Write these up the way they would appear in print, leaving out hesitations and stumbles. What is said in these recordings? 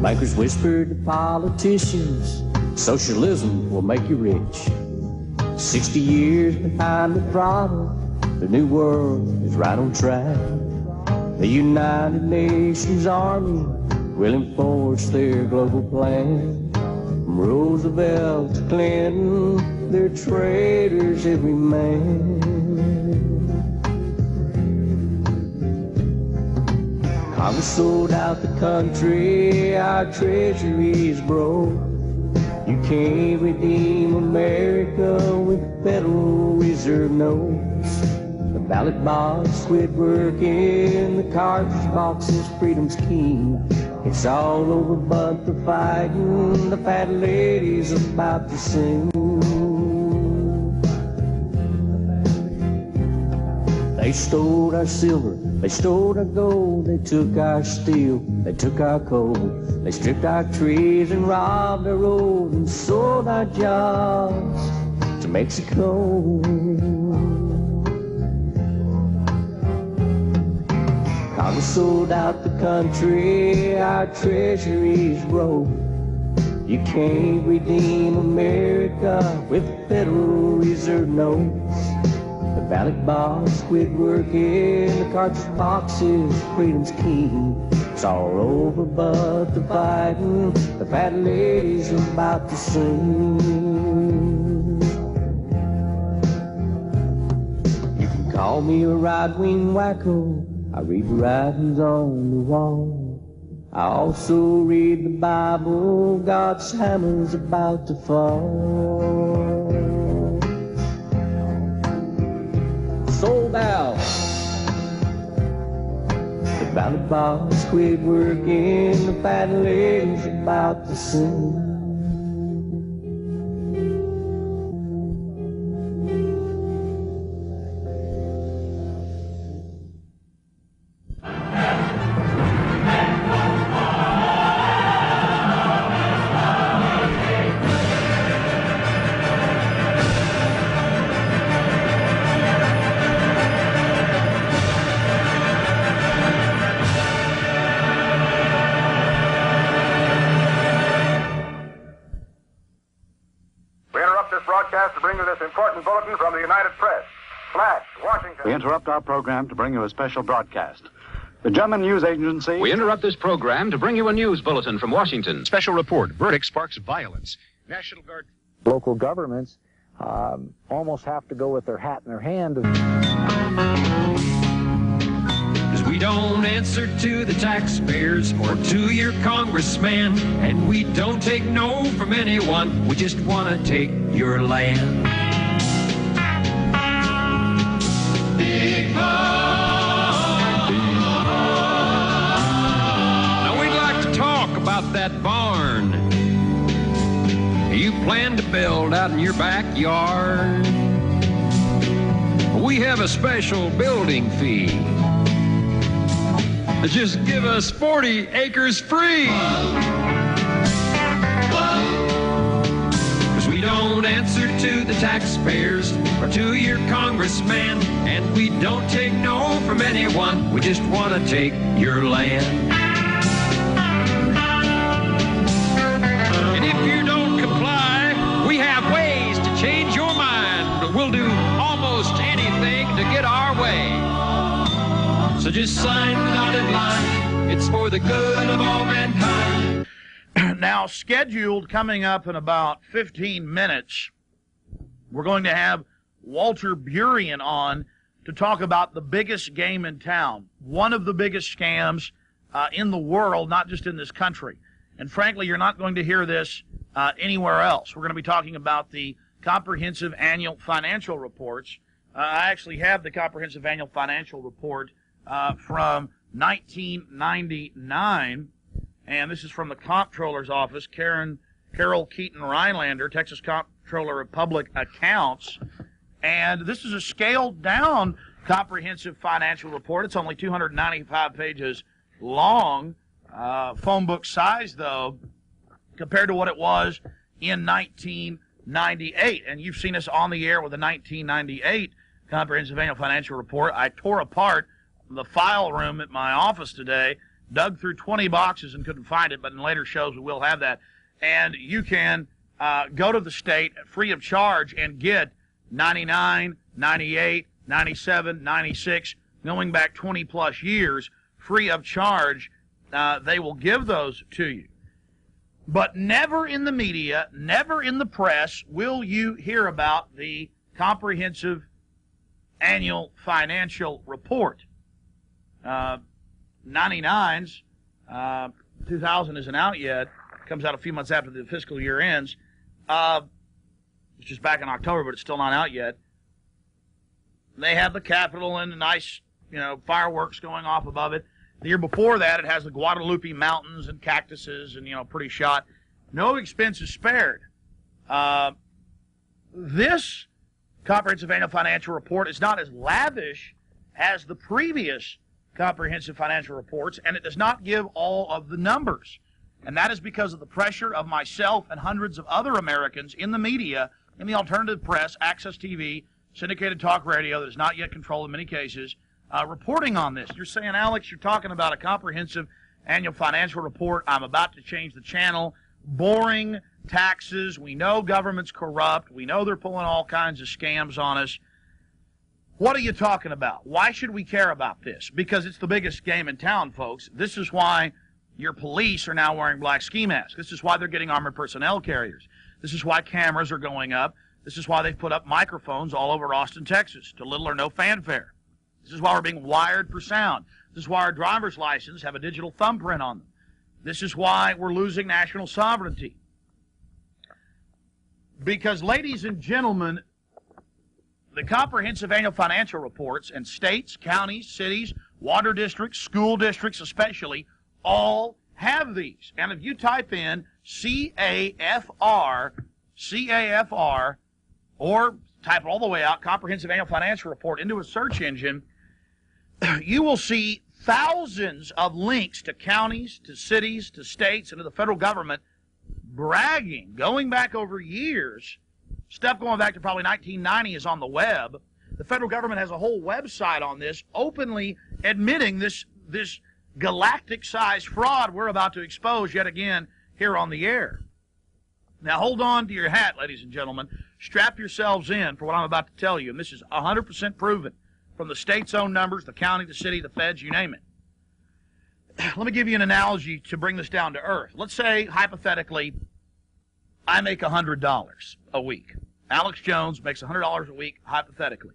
Bankers whispered to politicians, socialism will make you rich. 60 years behind the throttle, the new world is right on track. The United Nations Army will enforce their global plan. From Roosevelt to Clinton, they're traitors every man. Congress sold out the country, our treasury is broke. You can't redeem America with Federal Reserve notes. The ballot box quit working, the cartridge box is freedom's key. It's all over but the fighting, the fat lady's about to sing. They stole our silver, they stole our gold, they took our steel, they took our coal. They stripped our trees and robbed our road and sold our jobs to Mexico. Congress sold out the country, our treasury's broke. You can't redeem America with Federal Reserve notes. The ballot box quit working, the cartridge box is freedom's key. It's all over but the fighting, the fat lady's about to sing. You can call me a right-wing wacko, I read the writings on the wall. I also read the Bible, God's hammer's about to fall. Sold out. The ballot box quit working, the fat lady's about to sing. To bring you this important bulletin from the United Press. Flash, Washington. We interrupt our program to bring you a special broadcast. The German news agency... We interrupt this program to bring you a news bulletin from Washington. Special report. Verdict sparks violence. National Guard... Local governments almost have to go with their hat in their hand. We don't answer to the taxpayers or to your congressman, and we don't take no from anyone. We just want to take your land. Big barn. Now we'd like to talk about that barn you plan to build out in your backyard. We have a special building fee. Just give us 40 acres free. Because we don't answer to the taxpayers or to your congressman, and we don't take no from anyone. We just want to take your land. And if you don't comply, we have ways to change your mind. We'll do almost anything to get our way. So just sign the dotted line. It's for the good of all mankind. Now, scheduled coming up in about 15 minutes, we're going to have Walter Burien on to talk about the biggest game in town, one of the biggest scams in the world, not just in this country. And frankly, you're not going to hear this anywhere else. We're going to be talking about the comprehensive annual financial reports. I actually have the comprehensive annual financial report from 1999, and this is from the Comptroller's office, Carol Keaton Rhinelander, Texas Comptroller of Public Accounts, and this is a scaled-down comprehensive financial report. It's only 295 pages long, phone book size, though, compared to what it was in 1998, and you've seen us on the air with the 1998 comprehensive annual financial report. I tore apart the file room at my office today dug through 20 boxes and couldn't find it, but in later shows we will have that. And you can go to the state free of charge and get 99, 98, 97, 96, going back 20 plus years, free of charge. They will give those to you. But never in the media, never in the press will you hear about the comprehensive annual financial report. 99's, 2000 isn't out yet. Comes out a few months after the fiscal year ends. It's just back in October, but it's still not out yet. They have the Capitol and the nice, fireworks going off above it. The year before that, it has the Guadalupe Mountains and cactuses and, pretty shot. No expense is spared. This comprehensive annual financial report is not as lavish as the previous comprehensive financial reports, and it does not give all of the numbers. And that is because of the pressure of myself and hundreds of other Americans in the media, in the alternative press, access TV, syndicated talk radio that is not yet controlled in many cases, reporting on this. You're saying, Alex, you're talking about a comprehensive annual financial report. I'm about to change the channel. Boring taxes. We know government's corrupt. We know they're pulling all kinds of scams on us. What are you talking about? Why should we care about this? Because it's the biggest game in town, folks. This is why your police are now wearing black ski masks. This is why they're getting armored personnel carriers. This is why cameras are going up. This is why they've put up microphones all over Austin, Texas, to little or no fanfare. This is why we're being wired for sound. This is why our driver's license have a digital thumbprint on them. This is why we're losing national sovereignty. Because, ladies and gentlemen, the comprehensive annual financial reports and states, counties, cities, water districts, school districts especially, all have these. And if you type in CAFR, or type it all the way out, Comprehensive Annual Financial Report, into a search engine, you will see thousands of links to counties, to cities, to states, and to the federal government bragging, going back over years. Stuff going back to probably 1990 is on the web. The federal government has a whole website on this, openly admitting this galactic-sized fraud we're about to expose yet again here on the air. Now, hold on to your hat, ladies and gentlemen. Strap yourselves in for what I'm about to tell you. And this is 100% proven from the state's own numbers, the county, the city, the feds, you name it. Let me give you an analogy to bring this down to earth. Let's say, hypothetically, I make $100 a week. Alex Jones makes $100 a week, hypothetically.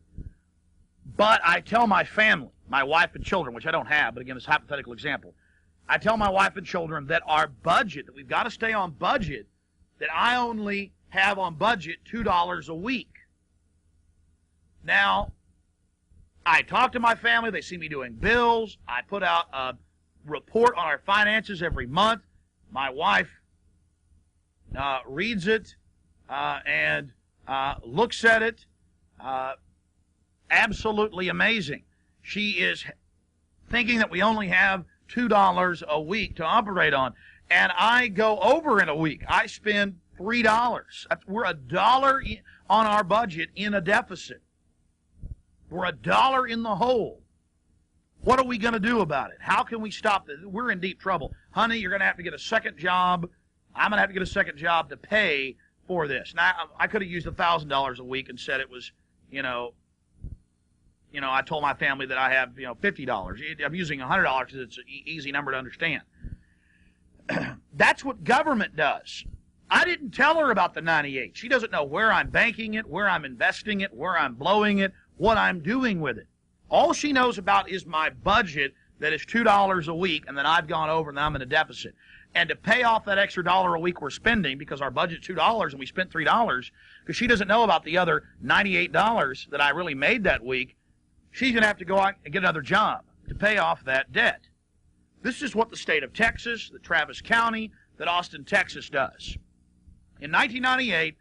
But I tell my family, my wife and children, which I don't have, but again, it's a hypothetical example. I tell my wife and children that our budget, that we've got to stay on budget, that I only have on budget $2 a week. Now, I talk to my family. They see me doing bills. I put out a report on our finances every month. My wife reads it and looks at it. Absolutely amazing. She is thinking that we only have $2 a week to operate on. And I go over in a week. I spend $3. We're $1 on our budget in a deficit. We're $1 in the hole. What are we going to do about it? How can we stop this? We're in deep trouble. Honey, you're going to have to get a second job. I'm going to have to get a second job to pay for this. Now, I could have used $1,000 a week and said it was, I told my family that I have, $50. I'm using $100 because it's an easy number to understand. That's what government does. I didn't tell her about the 98. She doesn't know where I'm banking it, where I'm investing it, where I'm blowing it, what I'm doing with it. All she knows about is my budget that is $2 a week, and then I've gone over and I'm in a deficit. And to pay off that extra $1 a week we're spending, because our budget's $2 and we spent $3, because she doesn't know about the other $98 that I really made that week, she's going to have to go out and get another job to pay off that debt. This is what the state of Texas, that Travis County, that Austin, Texas does. In 1998,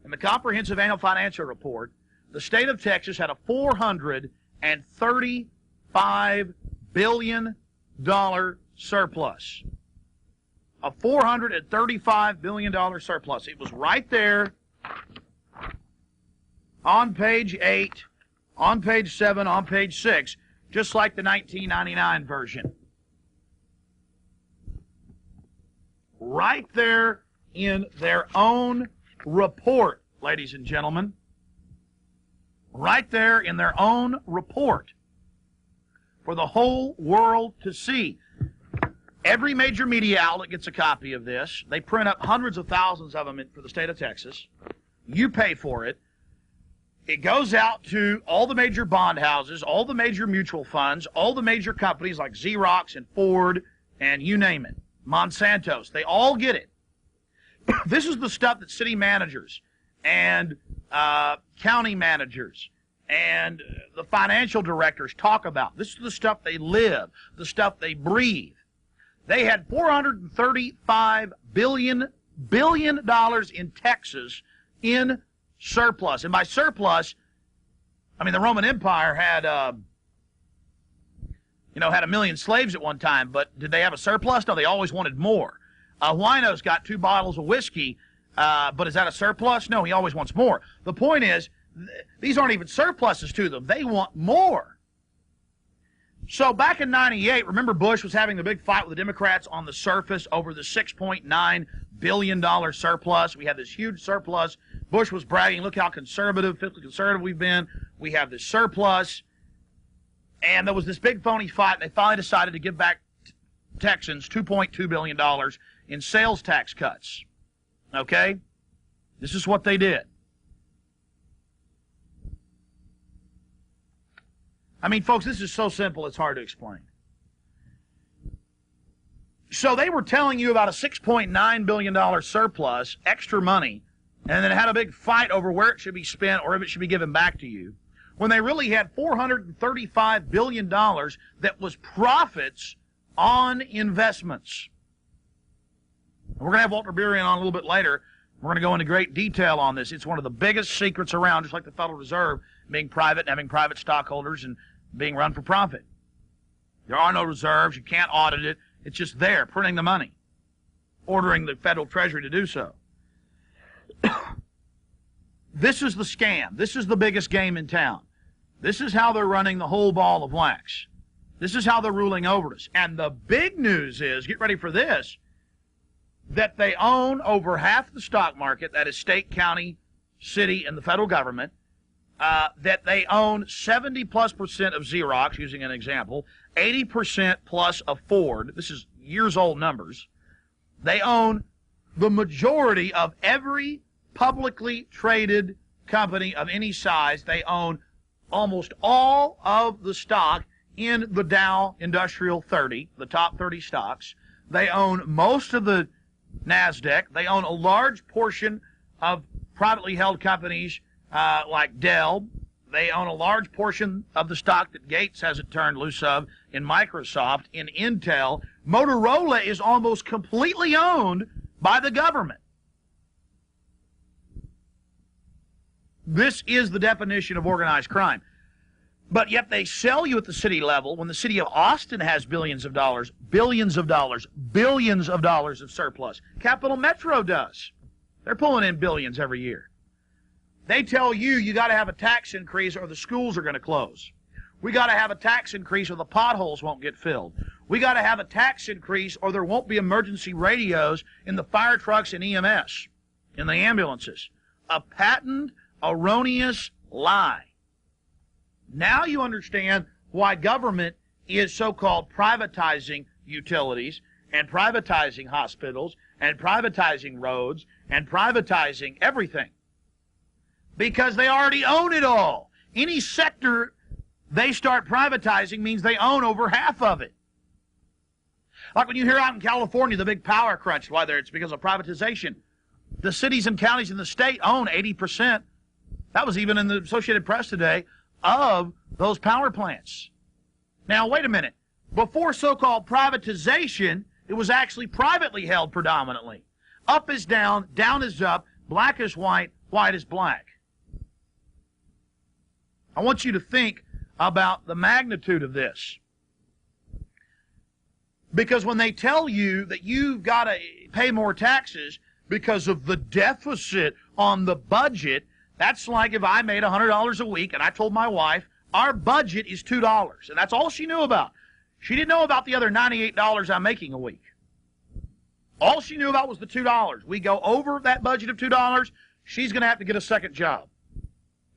in the Comprehensive Annual Financial Report, the state of Texas had a $435 billion surplus. A $435 billion surplus. It was right there on page 8, on page 7, on page 6, just like the 1999 version. right there in their own report, ladies and gentlemen. Right there in their own report for the whole world to see. Every major media outlet gets a copy of this. They print up hundreds of thousands of them for the state of Texas. You pay for it. It goes out to all the major bond houses, all the major mutual funds, all the major companies like Xerox and Ford and you name it, Monsanto's. They all get it. This is the stuff that city managers and county managers and the financial directors talk about. This is the stuff they live, the stuff they breathe. They had $435 billion in Texas in surplus. And by surplus, I mean the Roman Empire had, had 1 million slaves at one time, but did they have a surplus? No, they always wanted more. Wino's got 2 bottles of whiskey, but is that a surplus? No, he always wants more. The point is, these aren't even surpluses to them. They want more. So back in 98, remember Bush was having the big fight with the Democrats on the surface over the $6.9 billion surplus. We had this huge surplus. Bush was bragging, look how conservative, fiscally conservative we've been. We have this surplus. And there was this big phony fight. They finally decided to give back Texans $2.2 billion in sales tax cuts. Okay? This is what they did. I mean, folks, this is so simple it's hard to explain. So they were telling you about a $6.9 billion surplus, extra money, and then had a big fight over where it should be spent or if it should be given back to you, when they really had $435 billion that was profits on investments. We're going to have Walter Burian on a little bit later. We're going to go into great detail on this. It's one of the biggest secrets around, just like the Federal Reserve being private and having private stockholders and being run for profit. There are no reserves. You can't audit it. It's just there, printing the money, ordering the Federal Treasury to do so. This is the scam. This is the biggest game in town. This is how they're running the whole ball of wax. This is how they're ruling over us. And the big news is, get ready for this, that they own over half the stock market, that is state, county, city, and the federal government, that they own 70+% of Xerox, using an example, 80% plus of Ford. This is years old numbers. They own the majority of every publicly traded company of any size. They own almost all of the stock in the Dow Industrial 30, the top 30 stocks. They own most of the NASDAQ. They own a large portion of privately held companies like Dell. They own a large portion of the stock that Gates hasn't turned loose of in Microsoft, in Intel. Motorola is almost completely owned by the government. This is the definition of organized crime. But yet they sell you at the city level when the city of Austin has billions of dollars of surplus. Capital Metro does. They're pulling in billions every year. They tell you got to have a tax increase or the schools are going to close. We got to have a tax increase or the potholes won't get filled. We got to have a tax increase or there won't be emergency radios in the fire trucks and EMS, in the ambulances. A patent, erroneous lie. Now you understand why government is so-called privatizing utilities and privatizing hospitals and privatizing roads and privatizing everything. Because they already own it all. Any sector they start privatizing means they own over half of it. Like when you hear out in California the big power crunch, whether it's because of privatization. The cities and counties in the state own 80%. That was even in the Associated Press today, of those power plants. Now, wait a minute. Before so-called privatization, it was actually privately held predominantly. Up is down, down is up, black is white, white is black. I want you to think about the magnitude of this. Because when they tell you that you've got to pay more taxes because of the deficit on the budget, that's like if I made $100 a week and I told my wife, our budget is $2. And that's all she knew about. She didn't know about the other $98 I'm making a week. All she knew about was the $2. We go over that budget of $2, she's going to have to get a second job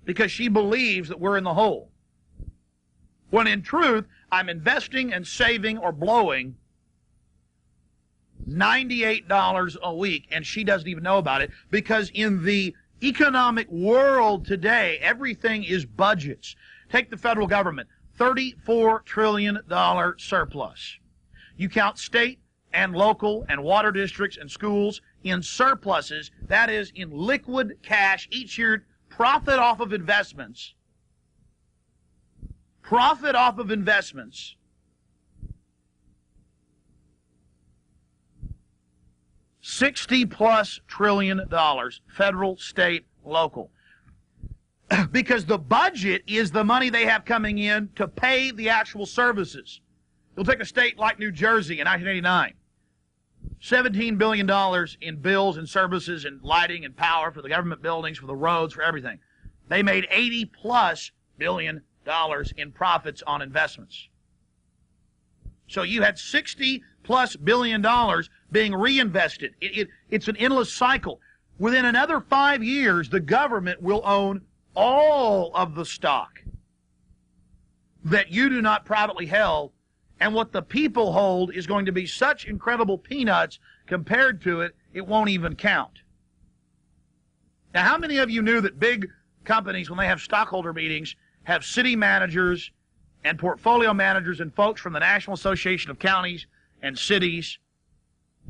because she believes that we're in the hole. When in truth, I'm investing and saving or blowing $98 a week, and she doesn't even know about it because in the economic world today, everything is budgets. Take the federal government, $34 trillion surplus. You count state and local and water districts and schools in surpluses, that is in liquid cash each year, profit off of investments. Profit off of investments. $60+ trillion, federal, state, local. Because the budget is the money they have coming in to pay the actual services. You'll take a state like New Jersey in 1989. $17 billion in bills and services and lighting and power for the government buildings, for the roads, for everything. They made $80+ billion in profits on investments. So you had $60+ billion being reinvested. It's an endless cycle. Within another 5 years, the government will own all of the stock that you do not privately hold, and what the people hold is going to be such incredible peanuts compared to it, it won't even count. Now, how many of you knew that big companies, when they have stockholder meetings, have city managers and portfolio managers and folks from the National Association of Counties and Cities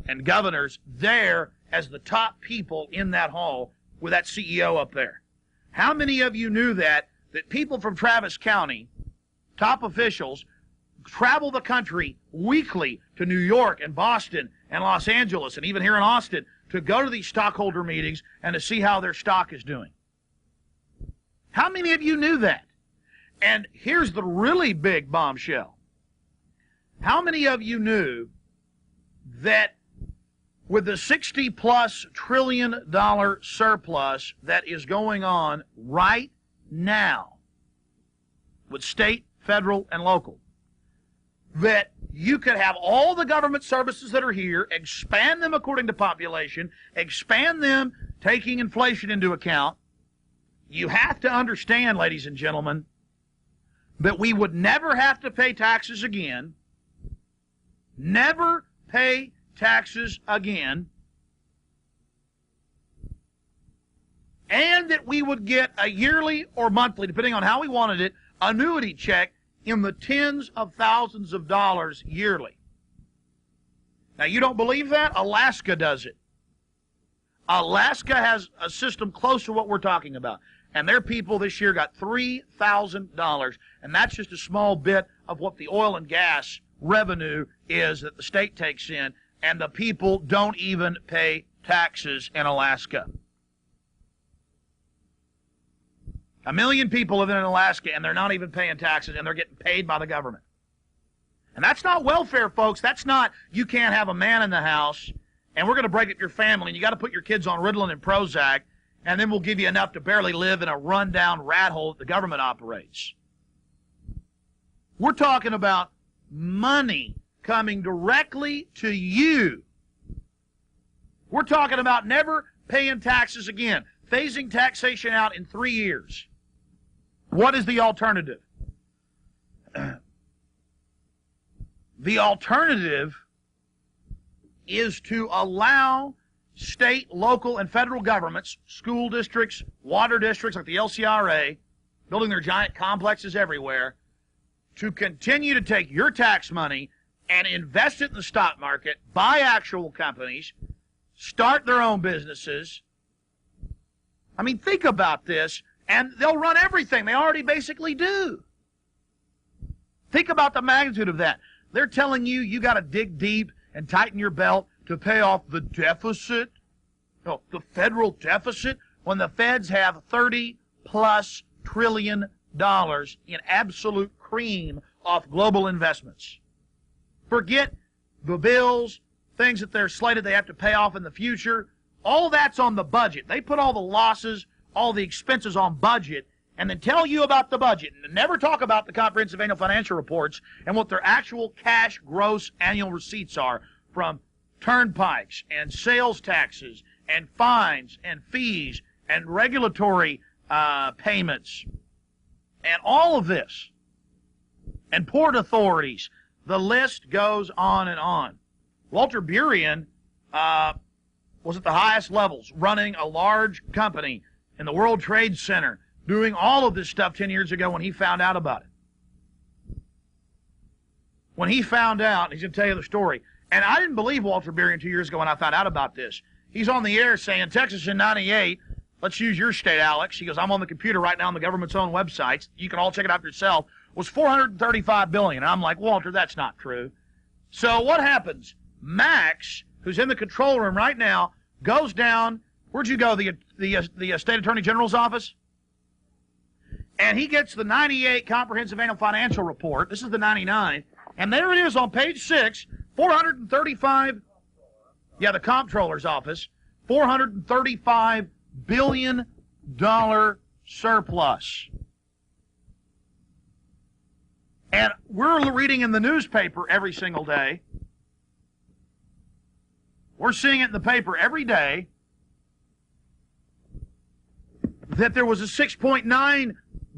and governors there as the top people in that hall with that CEO up there? How many of you knew that people from Travis County, top officials, travel the country weekly to New York and Boston and Los Angeles and even here in Austin to go to these stockholder meetings and to see how their stock is doing? How many of you knew that? And here's the really big bombshell. How many of you knew that with the $60+ trillion surplus that is going on right now with state, federal, and local, that you could have all the government services that are here, expand them according to population, expand them taking inflation into account? You have to understand, ladies and gentlemen, that we would never have to pay taxes again, never pay taxes again, and that we would get a yearly or monthly, depending on how we wanted it, annuity check in the tens of thousands of dollars yearly. Now, you don't believe that? Alaska does it. Alaska has a system close to what we're talking about. And their people this year got $3,000. And that's just a small bit of what the oil and gas revenue is that the state takes in. And the people don't even pay taxes in Alaska. 1 million people live in Alaska, and they're not even paying taxes, and they're getting paid by the government. And that's not welfare, folks. That's not, you can't have a man in the house, and we're going to break up your family, and you got to put your kids on Ritalin and Prozac, and then we'll give you enough to barely live in a rundown rat hole that the government operates. We're talking about money coming directly to you. We're talking about never paying taxes again, phasing taxation out in 3 years. What is the alternative? The alternative is to allow state, local, and federal governments, school districts, water districts like the LCRA, building their giant complexes everywhere, to continue to take your tax money and invest it in the stock market, buy actual companies, start their own businesses. I mean, think about this, and they'll run everything. They already basically do. Think about the magnitude of that. They're telling you you got to dig deep and tighten your belt to pay off the deficit, the federal deficit, when the feds have $30+ trillion in absolute cream off global investments. Forget the bills, things that they're slated they have to pay off in the future. All that's on the budget. They put all the losses, all the expenses on budget, and then tell you about the budget, and never talk about the comprehensive annual financial reports and what their actual cash gross annual receipts are from turnpikes and sales taxes and fines and fees and regulatory payments and all of this, and port authorities. The list goes on and on. Walter Burien was at the highest levels, running a large company in the World Trade Center, doing all of this stuff 10 years ago when he found out about it. When he found out, he's going to tell you the story. And I didn't believe Walter Burien 2 years ago when I found out about this. He's on the air saying, Texas in 98, let's use your state, Alex. He goes, I'm on the computer right now on the government's own websites. You can all check it out for yourself. Was $435 billion. And I'm like, Walter, that's not true. So what happens? Max, who's in the control room right now, goes down. Where'd you go? The State Attorney General's office? And he gets the 98 Comprehensive Annual Financial Report. This is the 99. And there it is on page 6, 435, the comptroller's office, $435 billion surplus. And we're reading in the newspaper every single day. We're seeing it in the paper every day that there was a $6.9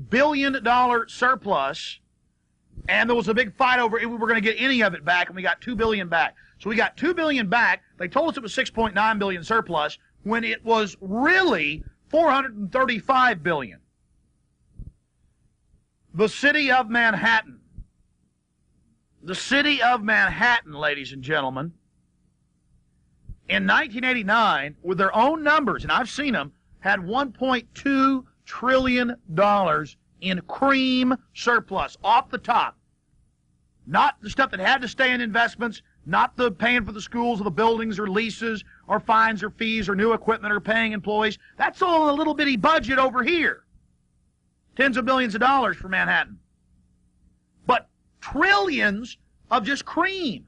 billion surplus, and there was a big fight over if we were going to get any of it back, and we got $2 billion back. So we got $2 billion back. They told us it was $6.9 billion surplus when it was really $435 billion. The city of Manhattan. The city of Manhattan, ladies and gentlemen, in 1989, with their own numbers, and I've seen them, had $1.2 trillion in cream surplus off the top. Not the stuff that had to stay in investments, not the paying for the schools or the buildings or leases or fines or fees or new equipment or paying employees. That's all in a little bitty budget over here. Tens of billions of dollars for Manhattan. But trillions of just cream.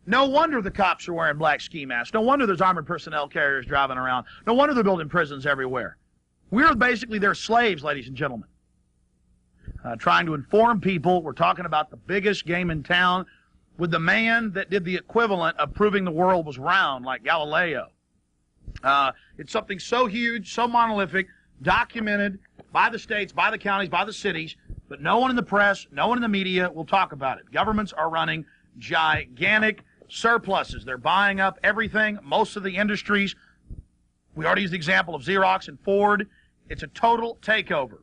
No wonder the cops are wearing black ski masks. No wonder there's armored personnel carriers driving around. No wonder they're building prisons everywhere. We're basically their slaves, ladies and gentlemen. Trying to inform people. We're talking about the biggest game in town with the man that did the equivalent of proving the world was round, like Galileo. It's something so huge, so monolithic, documented by the states, by the counties, by the cities, but no one in the press, no one in the media will talk about it. Governments are running gigantic surpluses. They're buying up everything, most of the industries. We already used the example of Xerox and Ford. It's a total takeover.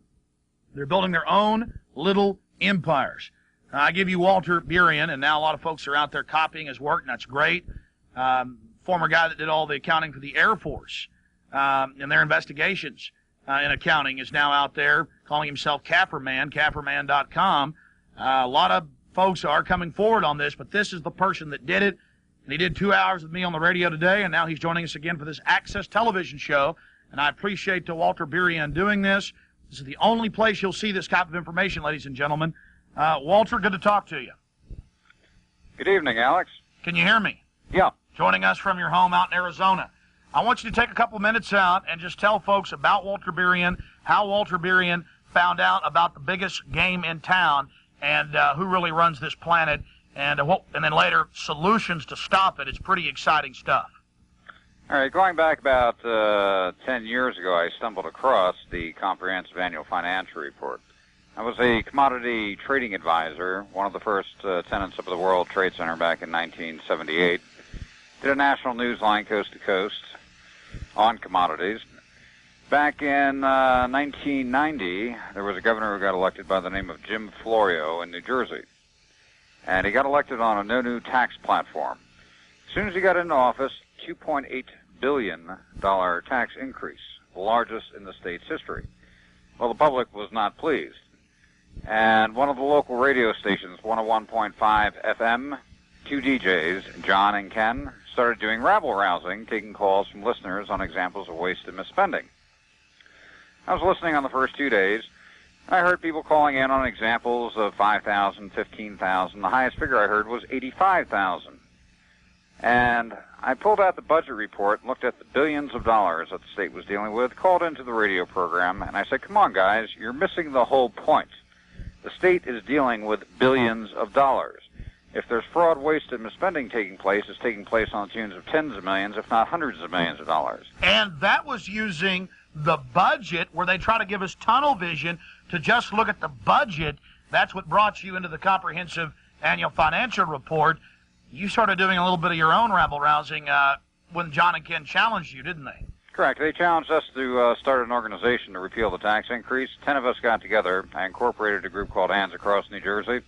They're building their own little empires. I give you Walter Burien, and now a lot of folks are out there copying his work, and that's great. Former guy that did all the accounting for the Air Force and their investigations in accounting is now out there calling himself Capperman, Capperman.com. A lot of folks are coming forward on this, but this is the person that did it. And he did 2 hours with me on the radio today, and now he's joining us again for this Access television show. And I appreciate Walter Burien doing this. This is the only place you'll see this type of information, ladies and gentlemen. Walter, good to talk to you. Good evening, Alex. Can you hear me? Yeah. Joining us from your home out in Arizona. I want you to take a couple minutes out and just tell folks about Walter Burien, how Walter Burien found out about the biggest game in town, and who really runs this planet, and then later solutions to stop it. It's pretty exciting stuff. All right, going back about 10 years ago, I stumbled across the Comprehensive Annual Financial Report. I was a commodity trading advisor, one of the first tenants of the World Trade Center back in 1978. Did a national news line coast to coast on commodities. Back in 1990, there was a governor who got elected by the name of Jim Florio in New Jersey. And he got elected on a no new tax platform. As soon as he got into office, $2.8 billion tax increase, the largest in the state's history. Well, the public was not pleased. And one of the local radio stations, 101.5 FM, two DJs, John and Ken, started doing rabble-rousing, taking calls from listeners on examples of waste and misspending. I was listening on the first 2 days. I heard people calling in on examples of $5,000, $15,000. The highest figure I heard was $85,000. And I pulled out the budget report and looked at the billions of dollars that the state was dealing with, called into the radio program, and I said, come on, guys, you're missing the whole point. The state is dealing with billions of dollars. If there's fraud, waste, and misspending taking place, it's taking place on the tunes of tens of millions, if not hundreds of millions of dollars. And that was using the budget, where they try to give us tunnel vision to just look at the budget. That's what brought you into the comprehensive annual financial report. You started doing a little bit of your own rabble-rousing when John and Ken challenged you, didn't they? Correct. They challenged us to start an organization to repeal the tax increase. 10 of us got together. I incorporated a group called Hands Across New Jersey.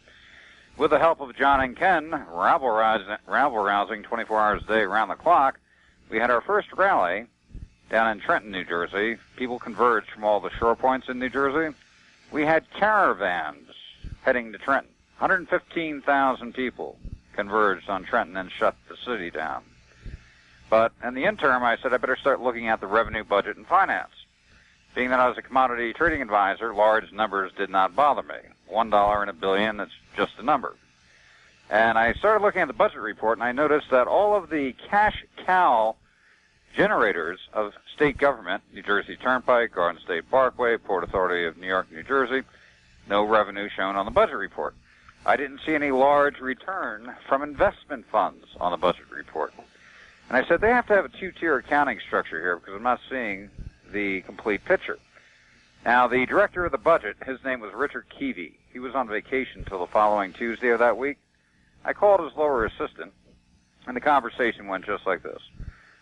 With the help of John and Ken, rabble-rousing 24 hours a day around the clock, we had our first rally down in Trenton, New Jersey. People converged from all the shore points in New Jersey. We had caravans heading to Trenton. 115,000 people converged on Trenton and shut the city down. But in the interim, I said I better start looking at the revenue, budget, and finance. Being that I was a commodity trading advisor, large numbers did not bother me. $1 in a billion, it's just a number. And I started looking at the budget report, and I noticed that all of the cash cow generators of state government, New Jersey Turnpike, Garden State Parkway, Port Authority of New York, New Jersey, no revenue shown on the budget report. I didn't see any large return from investment funds on the budget report. And I said they have to have a two-tier accounting structure here because I'm not seeing the complete picture. Now, the director of the budget, his name was Richard Keevy. He was on vacation until the following Tuesday of that week. I called his lower assistant, and the conversation went just like this.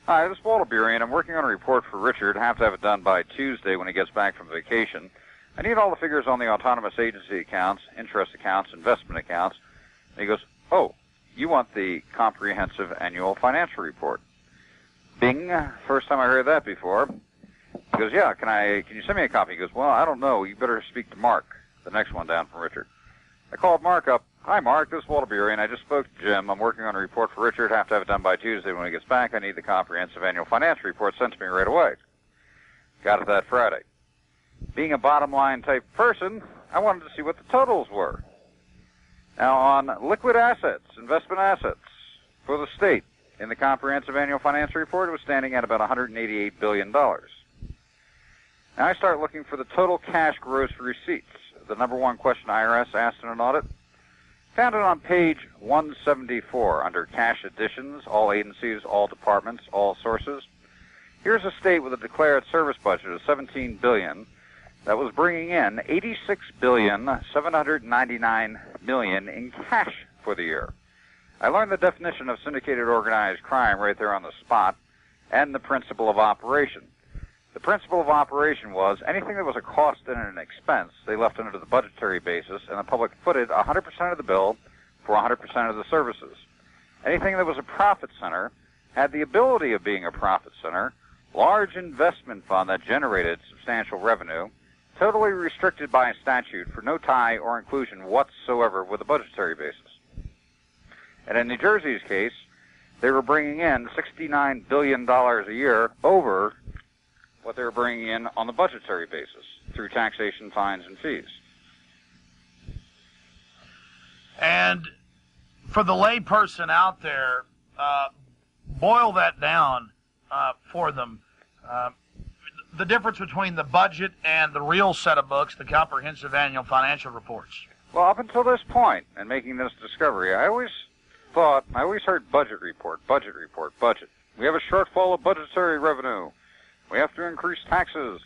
Hi, this is Walter Burien. I'm working on a report for Richard. I have to have it done by Tuesday when he gets back from vacation. I need all the figures on the autonomous agency accounts, interest accounts, investment accounts. And he goes, oh, you want the comprehensive annual financial report. Bing, first time I heard that before. He goes, yeah, can you send me a copy? He goes, well, I don't know. You better speak to Mark, the next one down from Richard. I called Mark up. Hi, Mark, this is Walter Burien. I just spoke to Jim. I'm working on a report for Richard. Have to have it done by Tuesday when he gets back. I need the comprehensive annual financial report sent to me right away. Got it that Friday. Being a bottom-line type person, I wanted to see what the totals were. Now, on liquid assets, investment assets for the state, in the comprehensive annual financial report, it was standing at about $188 billion. Now I start looking for the total cash gross receipts, the number one question IRS asked in an audit. Found it on page 174 under cash additions, all agencies, all departments, all sources. Here's a state with a declared service budget of $17 billion that was bringing in $86,799 million in cash for the year. I learned the definition of syndicated organized crime right there on the spot and the principle of operation. The principle of operation was anything that was a cost and an expense, they left under the budgetary basis, and the public footed 100% of the bill for 100% of the services. Anything that was a profit center had the ability of being a profit center, large investment fund that generated substantial revenue, totally restricted by statute for no tie or inclusion whatsoever with a budgetary basis. And in New Jersey's case, they were bringing in $69 billion a year over what they were bringing in on the budgetary basis through taxation, fines, and fees. And for the lay person out there, boil that down for them. The difference between the budget and the real set of books, the comprehensive annual financial reports. Well, up until this point, and making this discovery, I always heard budget report. We have a shortfall of budgetary revenue. We have to increase taxes.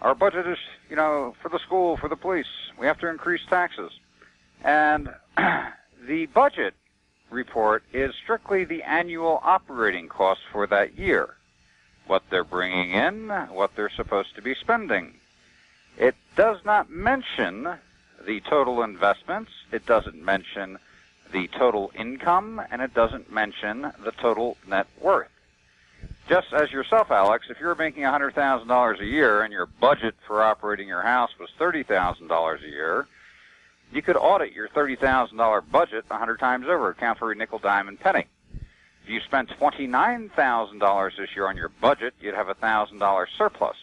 Our budget is, for the school, for the police. We have to increase taxes. And the budget report is strictly the annual operating costs for that year. What they're bringing in, what they're supposed to be spending. It does not mention the total investments. It doesn't mention the total income, and it doesn't mention the total net worth. Just as yourself, Alex, if you're making $100,000 a year and your budget for operating your house was $30,000 a year, you could audit your $30,000 budget 100 times over, account for every nickel, dime, and penny. If you spent $29,000 this year on your budget, you'd have a $1,000 surplus.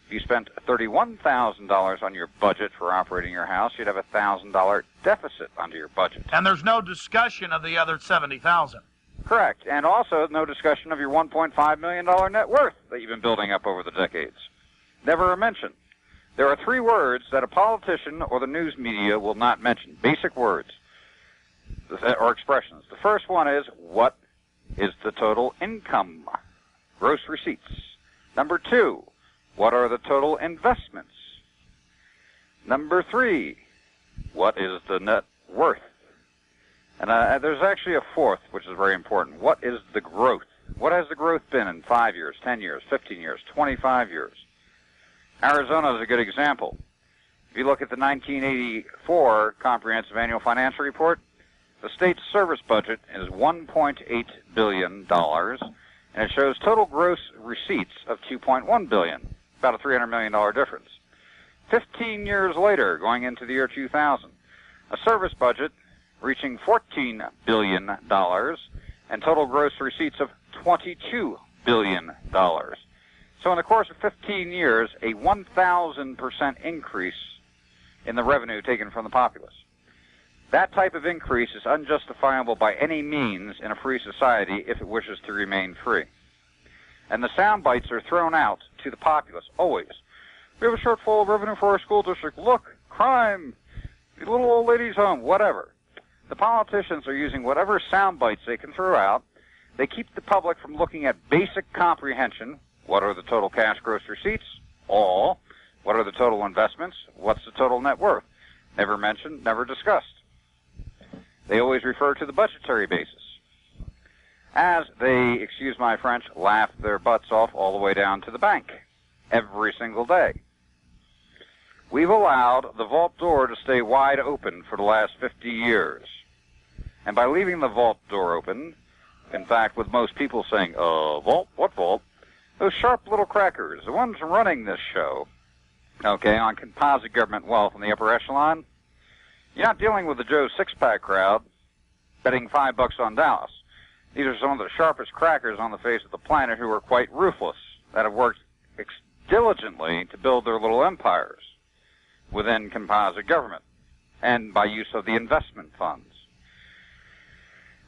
If you spent $31,000 on your budget for operating your house, you'd have a $1,000 deficit under your budget. And there's no discussion of the other $70,000. Correct. And also no discussion of your $1.5 million net worth that you've been building up over the decades. Never a mention. There are 3 words that a politician or the news media will not mention. Basic words. or expressions. The first one is, what is the total income? Gross receipts. Number 2, what are the total investments? Number 3, what is the net worth? And there's actually a fourth, which is very important. What is the growth? What has the growth been in 5 years, 10 years, 15 years, 25 years? Arizona is a good example. If you look at the 1984 Comprehensive Annual Financial Report, the state's service budget is $1.8 billion, and it shows total gross receipts of $2.1 billion, about a $300 million difference. 15 years later, going into the year 2000, a service budget reaching $14 billion, and total gross receipts of $22 billion. So in the course of 15 years, a 1,000% increase in the revenue taken from the populace. That type of increase is unjustifiable by any means in a free society if it wishes to remain free. And the sound bites are thrown out to the populace, always. We have a shortfall of revenue for our school district. Look, crime, the little old lady's home, whatever. The politicians are using whatever sound bites they can throw out. They keep the public from looking at basic comprehension. What are the total cash gross receipts? All. What are the total investments? What's the total net worth? Never mentioned, never discussed. They always refer to the budgetary basis, as they, excuse my French, laugh their butts off all the way down to the bank every single day. We've allowed the vault door to stay wide open for the last 50 years. And by leaving the vault door open, in fact, with most people saying, vault? What vault? Those sharp little crackers, the ones running this show, okay, on composite government wealth in the upper echelon, you're not dealing with the Joe Six-Pack crowd betting $5 on Dallas. These are some of the sharpest crackers on the face of the planet who are quite ruthless, that have worked diligently to build their little empires within composite government and by use of the investment funds.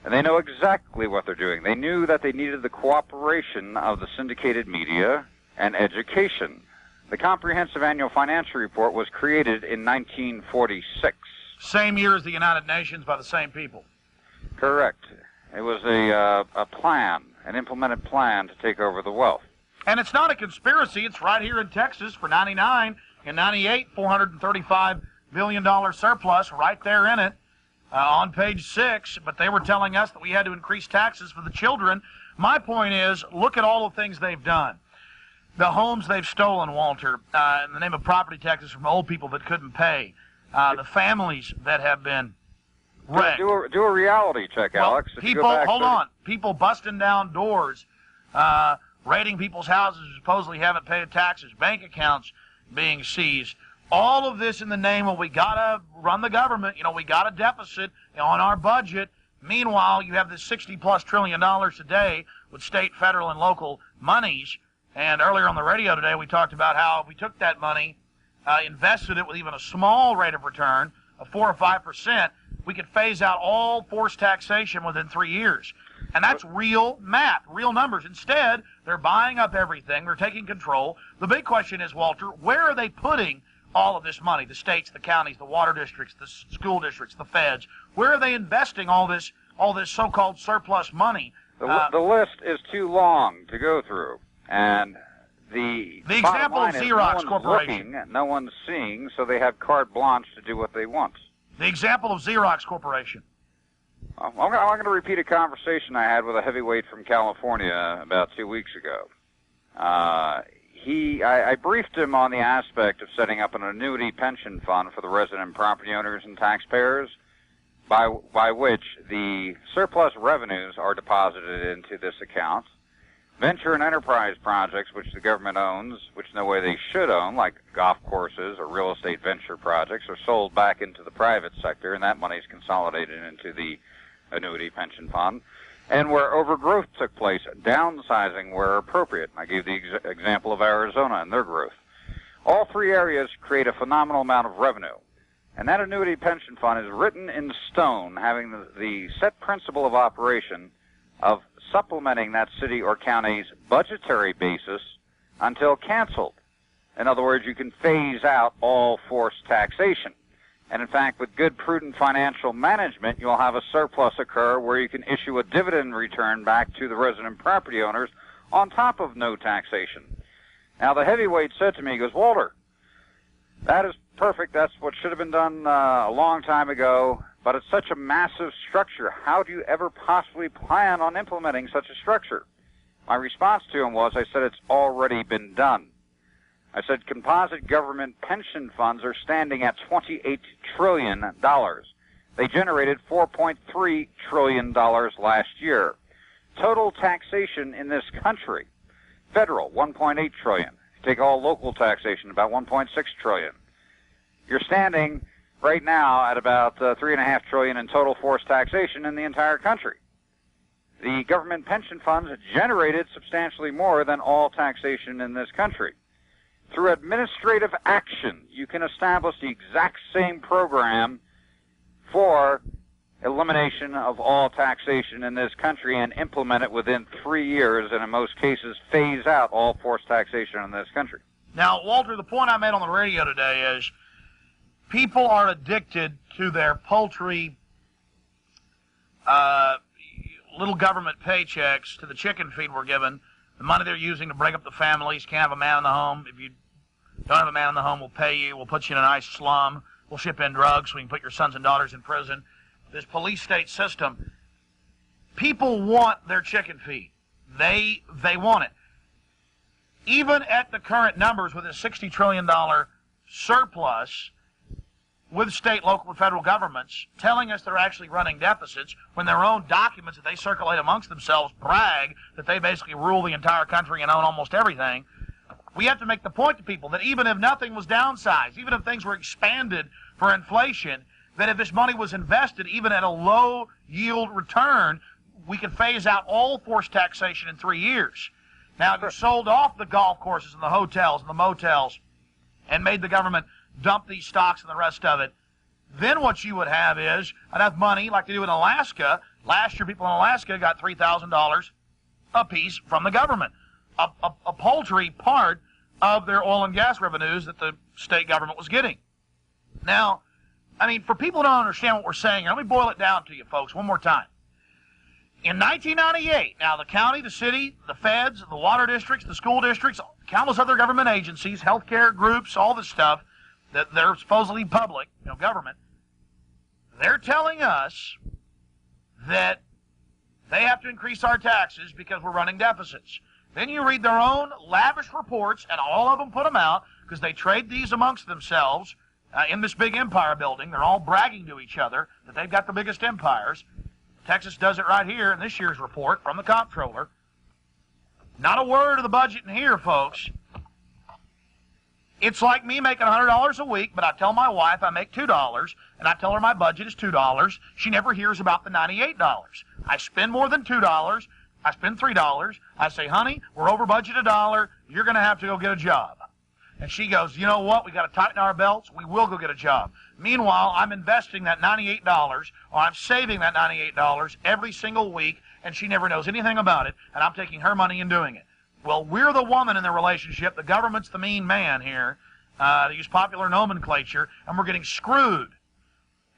And they know exactly what they're doing. They knew that they needed the cooperation of the syndicated media and education. The Comprehensive Annual Financial Report was created in 1946. Same year as the United Nations by the same people. Correct. It was a plan, an implemented plan to take over the wealth. And it's not a conspiracy. It's right here in Texas for 99 and 98, $435 billion surplus right there in it on page 6. But they were telling us that we had to increase taxes for the children. My point is, look at all the things they've done. The homes they've stolen, Walter, in the name of property taxes from old people that couldn't pay. The families that have been wrecked. Do a reality check, Alex. People, hold on. People busting down doors, raiding people's houses who supposedly haven't paid taxes, bank accounts being seized. All of this in the name of we got to run the government. You know, we got a deficit on our budget. Meanwhile, you have this $60+ trillion today with state, federal, and local monies. And earlier on the radio today, we talked about how if we took that money, invested it with even a small rate of return of 4 or 5%, we could phase out all forced taxation within 3 years. And that's real math, real numbers. Instead, they're buying up everything. They're taking control. The big question is, Walter, where are they putting all of this money? The states, the counties, the water districts, the school districts, the feds. Where are they investing all this so-called surplus money? The list is too long to go through. And the example of Xerox Corporation. No one's seeing, so they have carte blanche to do what they want. The example of Xerox Corporation. I'm going to repeat a conversation I had with a heavyweight from California about 2 weeks ago. I briefed him on the aspect of setting up an annuity pension fund for the resident property owners and taxpayers, by which the surplus revenues are deposited into this account. Venture and enterprise projects, which the government owns, which no way they should own, like golf courses or real estate venture projects, are sold back into the private sector, and that money is consolidated into the annuity pension fund. And where overgrowth took place, downsizing where appropriate. I gave the example of Arizona and their growth. All 3 areas create a phenomenal amount of revenue. And that annuity pension fund is written in stone, having the set principle of operation of supplementing that city or county's budgetary basis until canceled. In other words, you can phase out all forced taxation. And in fact, with good, prudent financial management, you'll have a surplus occur where you can issue a dividend return back to the resident property owners on top of no taxation. Now, the heavyweight said to me, he goes, Walter, that is perfect. That's what should have been done a long time ago, but it's such a massive structure. How do you ever possibly plan on implementing such a structure? My response to him was, I said, it's already been done. I said, composite government pension funds are standing at $28 trillion. They generated $4.3 trillion last year. Total taxation in this country, federal, $1.8 trillion. Take all local taxation, about $1.6 trillion. You're standing right now at about $3.5 trillion in total forced taxation in the entire country. The government pension funds generated substantially more than all taxation in this country. Through administrative action, you can establish the exact same program for elimination of all taxation in this country and implement it within 3 years, and in most cases phase out all forced taxation in this country. Now, Walter, the point I made on the radio today is people are addicted to their paltry little government paychecks, to the chicken feed we're given, the money they're using to bring up the families. Can't have a man in the home. If you don't have a man in the home, we'll pay you. We'll put you in a nice slum. We'll ship in drugs so we can put your sons and daughters in prison. This police state system, people want their chicken feed. They want it. Even at the current numbers with a $60 trillion surplus with state, local, and federal governments telling us they're actually running deficits when their own documents that they circulate amongst themselves brag that they basically rule the entire country and own almost everything, we have to make the point to people that even if nothing was downsized, even if things were expanded for inflation, that if this money was invested, even at a low yield return, we could phase out all forced taxation in 3 years. Now, if you sold off the golf courses and the hotels and the motels and made the government dump these stocks and the rest of it, then what you would have is enough money, like they do in Alaska. Last year, people in Alaska got $3,000 apiece from the government, a paltry part of their oil and gas revenues that the state government was getting. Now, I mean, for people who don't understand what we're saying, let me boil it down to you folks one more time. In 1998, now the county, the city, the feds, the water districts, the school districts, countless other government agencies, healthcare groups, all this stuff that they're supposedly public, government, they're telling us that they have to increase our taxes because we're running deficits. Then you read their own lavish reports, and all of them put them out because they trade these amongst themselves in this big empire building. They're all bragging to each other that they've got the biggest empires. Texas does it right here in this year's report from the comptroller. Not a word of the budget in here, folks. It's like me making $100 a week, but I tell my wife I make $2, and I tell her my budget is $2. She never hears about the $98. I spend more than $2. I spend $3. I say, honey, we're over budget $1. You're going to have to go get a job. And she goes, you know what? We got to tighten our belts. We will go get a job. Meanwhile, I'm investing that $98, or I'm saving that $98 every single week, and she never knows anything about it, and I'm taking her money and doing it. Well, we're the woman in the relationship. The government's the mean man here, to use popular nomenclature, and we're getting screwed.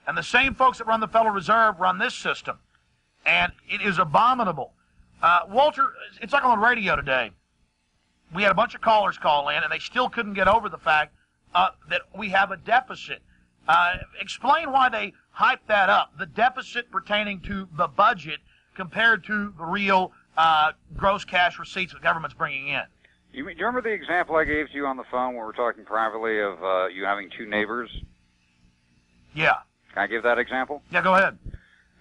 And the same folks that run the Federal Reserve run this system, and it is abominable. Walter, it's like on the radio today. We had a bunch of callers call in, and they still couldn't get over the fact that we have a deficit. Explain why they hype that up, the deficit pertaining to the budget compared to the real gross cash receipts the government's bringing in. Do you remember the example I gave to you on the phone when we were talking privately of you having two neighbors? Yeah. Can I give that example? Yeah, go ahead.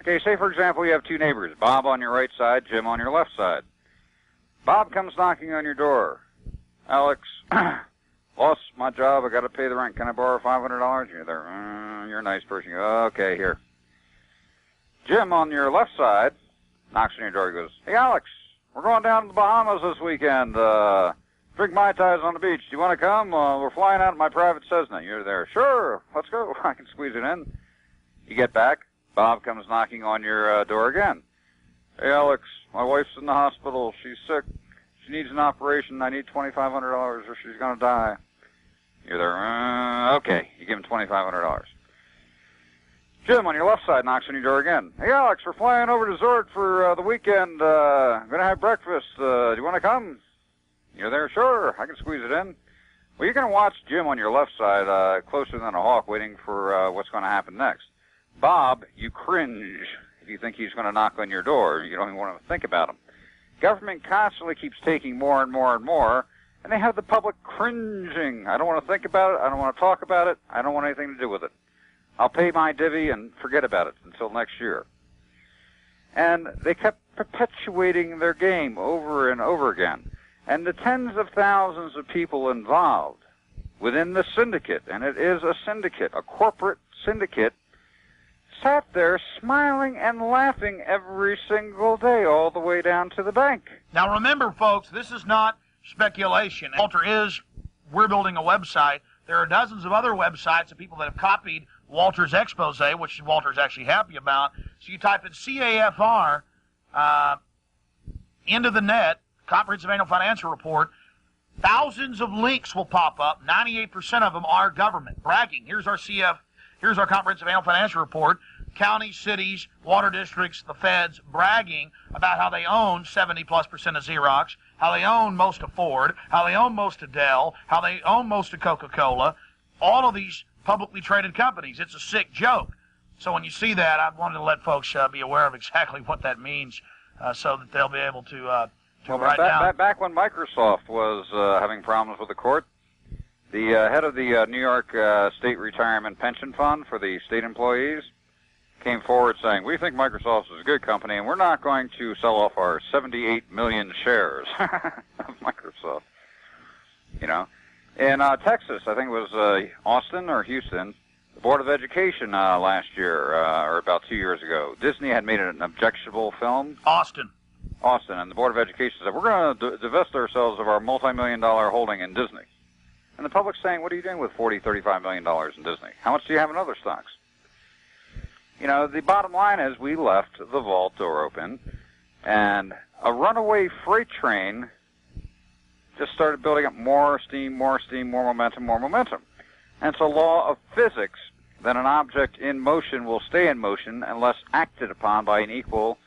Okay, say, for example, you have two neighbors, Bob on your right side, Jim on your left side. Bob comes knocking on your door. Alex, lost my job. I got to pay the rent. Can I borrow $500? You're there. You're a nice person. You go, okay, here. Jim on your left side knocks on your door. He goes, hey, Alex, we're going down to the Bahamas this weekend. Drink Mai Tais on the beach. Do you want to come? We're flying out in my private Cessna. You're there. Sure, let's go. I can squeeze it in. You get back. Bob comes knocking on your door again. Hey, Alex, my wife's in the hospital. She's sick. She needs an operation. I need $2,500 or she's going to die. You're there. Okay. You give him $2,500. Jim on your left side knocks on your door again. Hey, Alex, we're flying over to Zord for the weekend. Going to have breakfast. Do you want to come? You're there? Sure, I can squeeze it in. Well, you're going to watch Jim on your left side closer than a hawk waiting for what's going to happen next. Bob, you cringe if you think he's going to knock on your door. You don't even want to think about him. Government constantly keeps taking more and more and more, and they have the public cringing. I don't want to think about it. I don't want to talk about it. I don't want anything to do with it. I'll pay my divvy and forget about it until next year. And they kept perpetuating their game over and over again. And the tens of thousands of people involved within the syndicate, and it is a syndicate, a corporate syndicate, sat there smiling and laughing every single day all the way down to the bank. Now remember, folks, this is not speculation. We're building a website. There are dozens of other websites of people that have copied Walter's expose, which Walter's actually happy about. So you type in CAFR into the net, Comprehensive Annual Financial Report, thousands of links will pop up. 98% of them are government bragging. Here's our Comprehensive Annual Financial Report. Counties, cities, water districts, the feds bragging about how they own 70+% of Xerox, how they own most of Ford, how they own most of Dell, how they own most of Coca-Cola, all of these publicly traded companies. It's a sick joke. So when you see that, I wanted to let folks be aware of exactly what that means so that they'll be able to write down. Back when Microsoft was having problems with the court, the head of the New York State Retirement Pension Fund for the state employees came forward saying, we think Microsoft is a good company, and we're not going to sell off our 78 million shares of Microsoft. You know, in Texas, I think it was Austin or Houston, the Board of Education last year, or about 2 years ago, Disney had made an objectionable film. Austin, and the Board of Education said, we're going to divest ourselves of our multi-million-dollar holding in Disney. And the public's saying, what are you doing with $40, $35 million in Disney? How much do you have in other stocks? You know, the bottom line is we left the vault door open, and a runaway freight train just started building up more steam, more momentum, more momentum. And it's a law of physics that an object in motion will stay in motion unless acted upon by an equal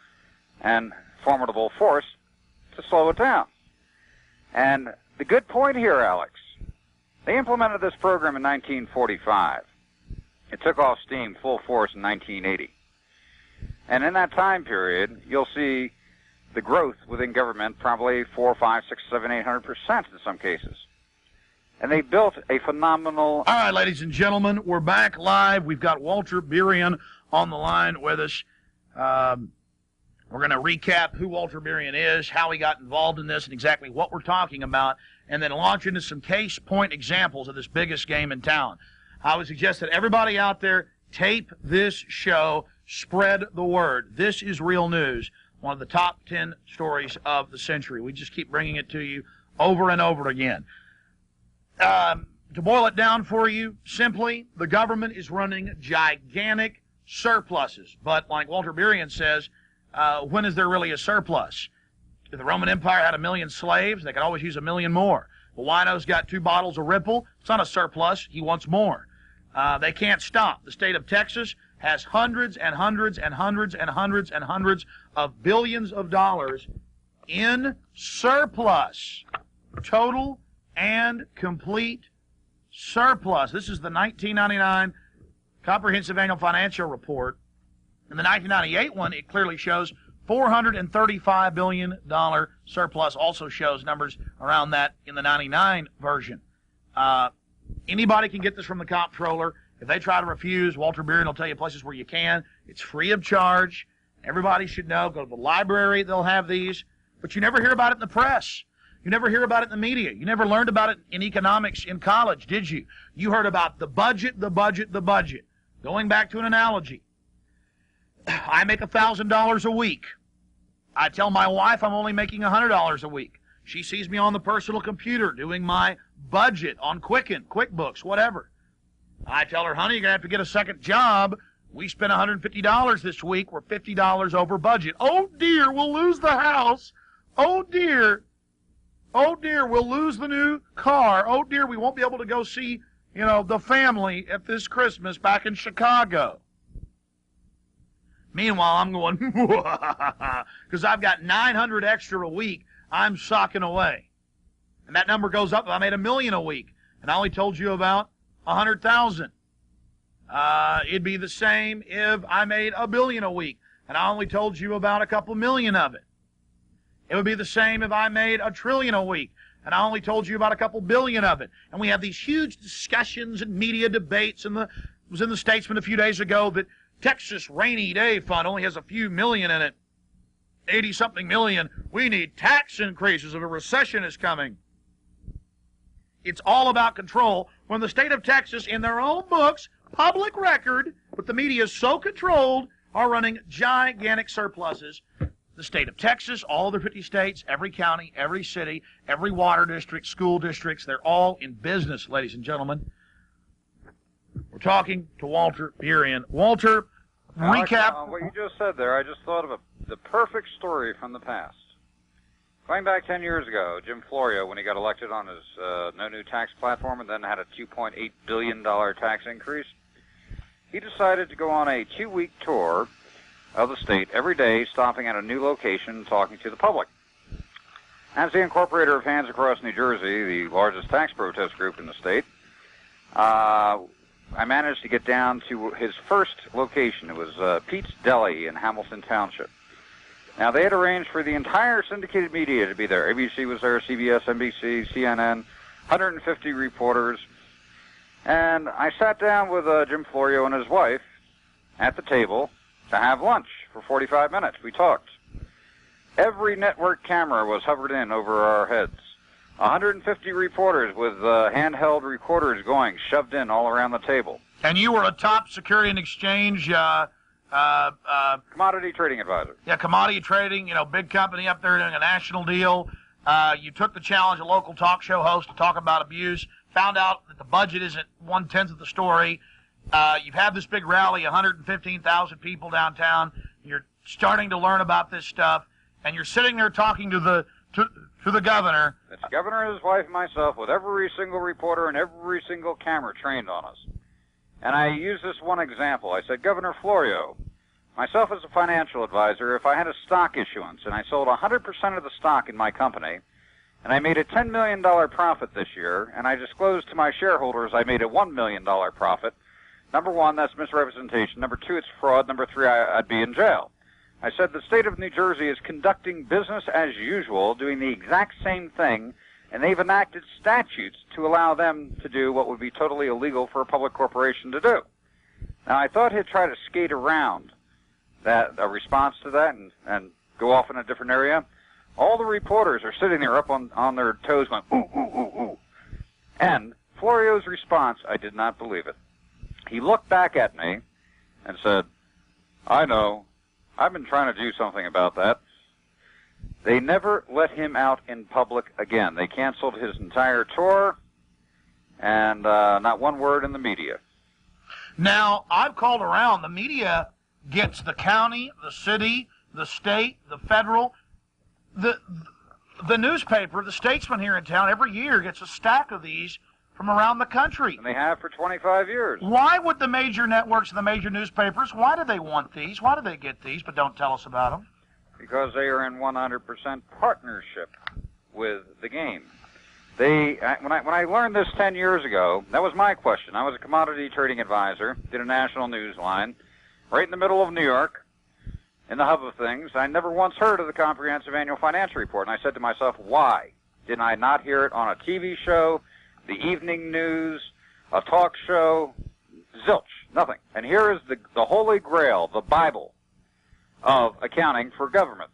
and formidable force to slow it down. And the good point here, Alex, they implemented this program in 1945. It took off steam full force in 1980. And in that time period, you'll see the growth within government probably 4, 5, 6, 7, 800% in some cases. And they built a phenomenal... All right, ladies and gentlemen, we're back live. We've got Walter Burian on the line with us. We're going to recap who Walter Burian is, how he got involved in this, and exactly what we're talking about, and then launch into some case point examples of this biggest game in town. I would suggest that everybody out there tape this show, spread the word. This is real news, one of the top 10 stories of the century. We just keep bringing it to you over and over again. To boil it down for you, simply, the government is running gigantic surpluses. But like Walter Burian says, when is there really a surplus? If the Roman Empire had 1 million slaves, they could always use 1 million more. Well, Wino's got 2 bottles of Ripple. It's not a surplus. He wants more. They can't stop. The state of Texas has hundreds and hundreds and hundreds and hundreds and hundreds of billions of dollars in surplus. Total and complete surplus. This is the 1999 Comprehensive Annual Financial Report. In the 1998 one, it clearly shows $435 billion surplus. Also shows numbers around that in the 99 version. Anybody can get this from the comptroller. If they try to refuse, Walter Burian will tell you places where you can. It's free of charge. Everybody should know. Go to the library. They'll have these. But you never hear about it in the press. You never hear about it in the media. You never learned about it in economics in college, did you? You heard about the budget, the budget, the budget. Going back to an analogy. I make $1,000 a week. I tell my wife I'm only making $100 a week. She sees me on the personal computer doing my budget on Quicken, QuickBooks, whatever. I tell her, honey, you're going to have to get a second job. We spent $150 this week. We're $50 over budget. Oh, dear, we'll lose the house. Oh, dear. Oh, dear, we'll lose the new car. Oh, dear, we won't be able to go see, the family at this Christmas back in Chicago. Meanwhile, I'm going, because I've got 900 extra a week I'm socking away. And that number goes up if I made $1 million a week. And I only told you about 100,000. It'd be the same if I made $1 billion a week. And I only told you about a couple million of it. It would be the same if I made $1 trillion a week. And I only told you about a couple billion of it. And we have these huge discussions and media debates. And it was in the Statesman a few days ago that Texas Rainy Day Fund only has a few million in it. 80-something million. We need tax increases if a recession is coming. It's all about control. When the state of Texas, in their own books, public record, but the media is so controlled, are running gigantic surpluses. The state of Texas, all the 50 states, every county, every city, every water district, school districts, they're all in business, ladies and gentlemen. We're talking to Walter Burien. Walter, recap. What you just said there, I just thought of the perfect story from the past. Going back 10 years ago, Jim Florio, when he got elected on his no new tax platform and then had a $2.8 billion tax increase, he decided to go on a 2-week tour of the state every day, stopping at a new location, talking to the public. As the incorporator of Hands Across New Jersey, the largest tax protest group in the state, I managed to get down to his first location. It was Pete's Deli in Hamilton Township. Now, they had arranged for the entire syndicated media to be there. ABC was there, CBS, NBC, CNN, 150 reporters. And I sat down with Jim Florio and his wife at the table to have lunch for 45 minutes. We talked. Every network camera was hovered in over our heads. 150 reporters with handheld recorders going, shoved in all around the table. And you were a top Security and Exchange commodity trading advisor. Yeah, commodity trading, big company up there doing a national deal. You took the challenge, a local talk show host, to talk about abuse, found out that the budget isn't 1/10 of the story. You've had this big rally, 115,000 people downtown. You're starting to learn about this stuff, and you're sitting there talking to the governor. It's the governor, his wife, and myself, with every single reporter and every single camera trained on us. And I used this one example. I said, Governor Florio, myself as a financial advisor, if I had a stock issuance and I sold 100% of the stock in my company, and I made a $10 million profit this year, and I disclosed to my shareholders I made a $1 million profit, number one, that's misrepresentation. Number two, it's fraud. Number three, I'd be in jail. I said the state of New Jersey is conducting business as usual, doing the exact same thing, and they've enacted statutes to allow them to do what would be totally illegal for a public corporation to do. Now, I thought he'd try to skate around a response to that and go off in a different area. All the reporters are sitting there up on their toes going, ooh, ooh, ooh, ooh. And Florio's response, I did not believe it. He looked back at me and said, I know. I've been trying to do something about that. They never let him out in public again. They canceled his entire tour, and not one word in the media. Now, I've called around. The media gets the county, the city, the state, the federal. The newspaper, the Statesman here in town, every year gets a stack of these from around the country. And they have for 25 years. Why would the major networks and the major newspapers, why do they want these? Why do they get these, but don't tell us about them? Because they are in 100% partnership with the game. When I learned this 10 years ago, that was my question. I was a commodity trading advisor, did a national news line, right in the middle of New York, in the hub of things. I never once heard of the Comprehensive Annual Financial Report, and I said to myself, why? Did I not hear it on a TV show, the evening news, a talk show? Zilch, nothing. And here is the Holy Grail, the Bible of accounting for government.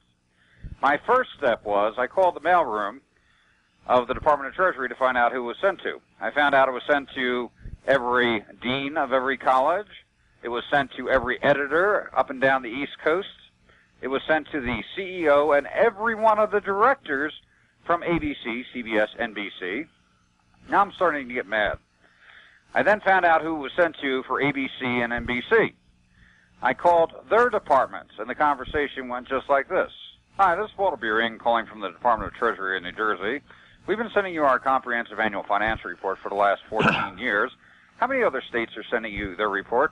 My first step was I called the mailroom of the Department of Treasury to find out who it was sent to. I found out it was sent to every dean of every college. It was sent to every editor up and down the East Coast. It was sent to the CEO and every one of the directors from ABC, CBS, NBC. Now I'm starting to get mad. I then found out who it was sent to for ABC and NBC. I called their departments, and the conversation went just like this. Hi, this is Walter Burien calling from the Department of Treasury in New Jersey. We've been sending you our comprehensive annual financial report for the last 14 years. How many other states are sending you their report?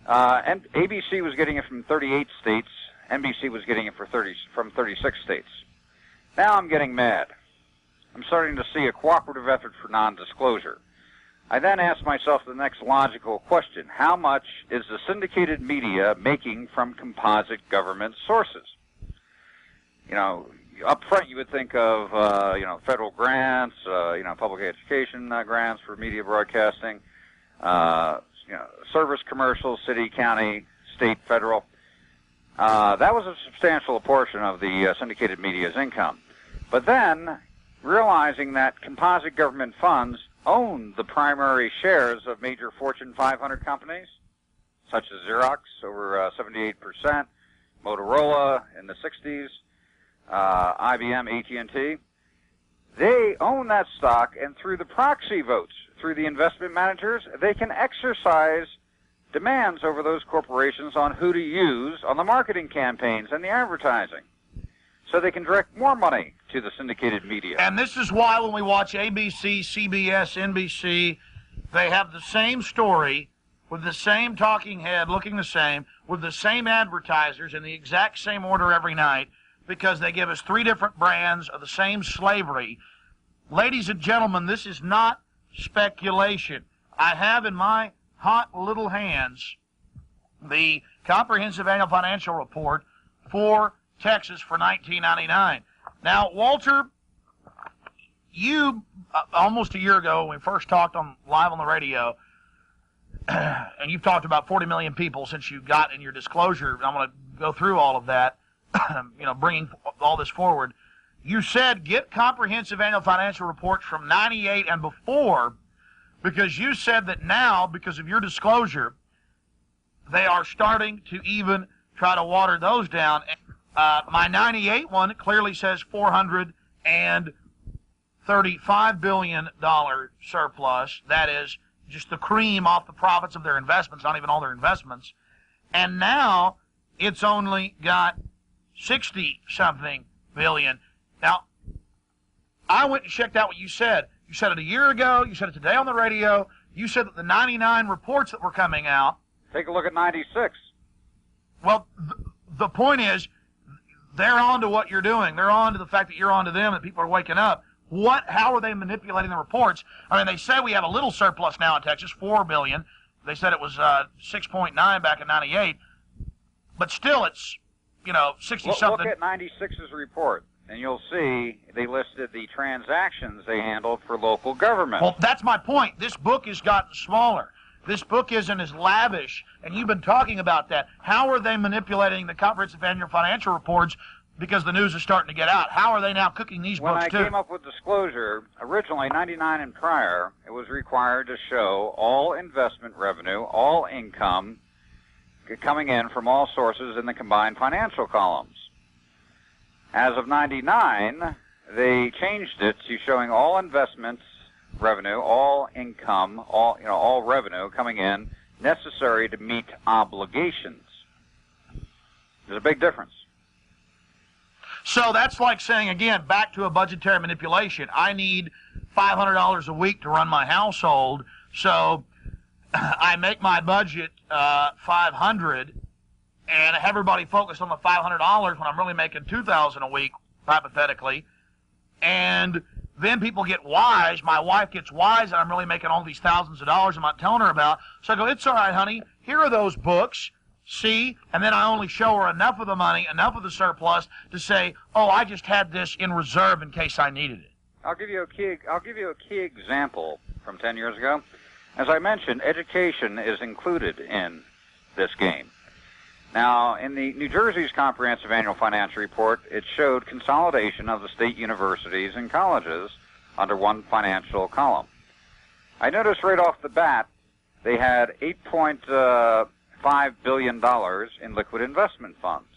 And ABC was getting it from 38 states. NBC was getting it from 36 states. Now I'm getting mad. I'm starting to see a cooperative effort for non-disclosure. I then asked myself the next logical question. How much is the syndicated media making from composite government sources? You know, up front you would think of, federal grants, public education grants for media broadcasting, service commercials, city, county, state, federal. That was a substantial portion of the syndicated media's income. But then, realizing that composite government funds own the primary shares of major Fortune 500 companies, such as Xerox, over 78%, Motorola in the 60s, IBM, AT&T, they own that stock, and through the proxy votes, through the investment managers, they can exercise demands over those corporations on who to use on the marketing campaigns and the advertising. So they can direct more money to the syndicated media. And this is why when we watch ABC, CBS, NBC, they have the same story with the same talking head looking the same, with the same advertisers in the exact same order every night, because they give us 3 different brands of the same slavery. Ladies and gentlemen, this is not speculation. I have in my hot little hands the Comprehensive Annual Financial Report for Texas for 1999. Now, Walter, you, almost a year ago, when we first talked live on the radio, and you've talked about 40 million people since you got in your disclosure, and I'm going to go through all of that, bringing all this forward. You said get comprehensive annual financial reports from 98 and before, because you said that now, because of your disclosure, they are starting to even try to water those down. My 98 one clearly says $435 billion surplus. That is just the cream off the profits of their investments, not even all their investments. And now it's only got 60-something billion. Now, I went and checked out what you said. You said it a year ago. You said it today on the radio. You said that the 99 reports that were coming out. Take a look at 96. Well, the point is, they're on to what you're doing. They're on to the fact that you're on to them, that people are waking up. How are they manipulating the reports? I mean, they say we have a little surplus now in Texas, $4 billion. They said it was 6.9 back in 98. But still, it's, 60-something. Look at 96's report, and you'll see they listed the transactions they handled for local government. Well, that's my point. This book has gotten smaller. This book isn't as lavish, and you've been talking about that. How are they manipulating the comprehensive annual financial reports because the news is starting to get out? How are they now cooking these books, too? When I came up with disclosure, originally, 99 and prior, it was required to show all investment revenue, all income coming in from all sources in the combined financial columns. As of 99, they changed it to showing all investments revenue, all income, all revenue coming in necessary to meet obligations. There's a big difference. So that's like saying, again, back to a budgetary manipulation. I need $500 a week to run my household, so I make my budget $500 and have everybody focused on the $500 when I'm really making $2,000 a week, hypothetically, and then people get wise. My wife gets wise, and I'm really making all these thousands of dollars I'm not telling her about. So I go, it's all right, honey. Here are those books. See? And then I only show her enough of the money, enough of the surplus to say, oh, I just had this in reserve in case I needed it. I'll give you a key example from 10 years ago. As I mentioned, education is included in this game. Now, in the New Jersey's Comprehensive Annual Financial Report, it showed consolidation of the state universities and colleges under one financial column. I noticed right off the bat they had $8.5 billion in liquid investment funds.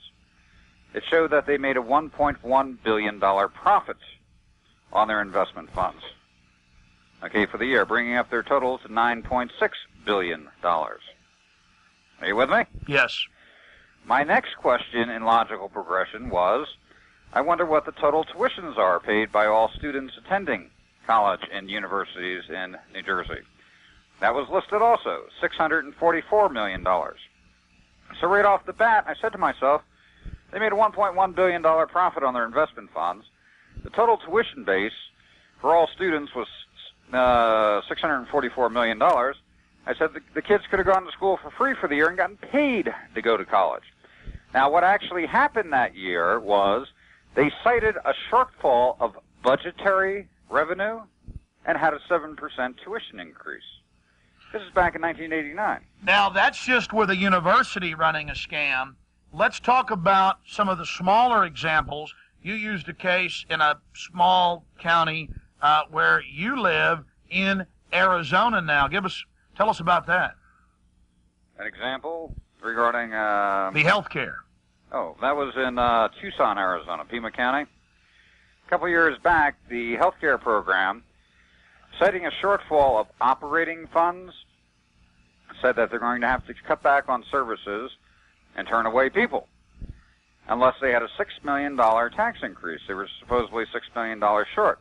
It showed that they made a $1.1 billion profit on their investment funds, for the year, bringing up their total to $9.6 billion. Are you with me? Yes. My next question in logical progression was, I wonder what the total tuitions are paid by all students attending college and universities in New Jersey. That was listed also, $644 million. So right off the bat, I said to myself, they made a $1.1 billion profit on their investment funds. The total tuition base for all students was $644 million. I said the kids could have gone to school for free for the year and gotten paid to go to college. Now, what actually happened that year was they cited a shortfall of budgetary revenue and had a 7% tuition increase. This is back in 1989. Now, that's just with a university running a scam. Let's talk about some of the smaller examples. You used a case in a small county where you live in Arizona now. Tell us about that. An example regarding... the health care. Oh, that was in Tucson, Arizona, Pima County. A couple years back, the healthcare program, citing a shortfall of operating funds, said that they're going to have to cut back on services and turn away people unless they had a $6 million tax increase. They were supposedly $6 million short.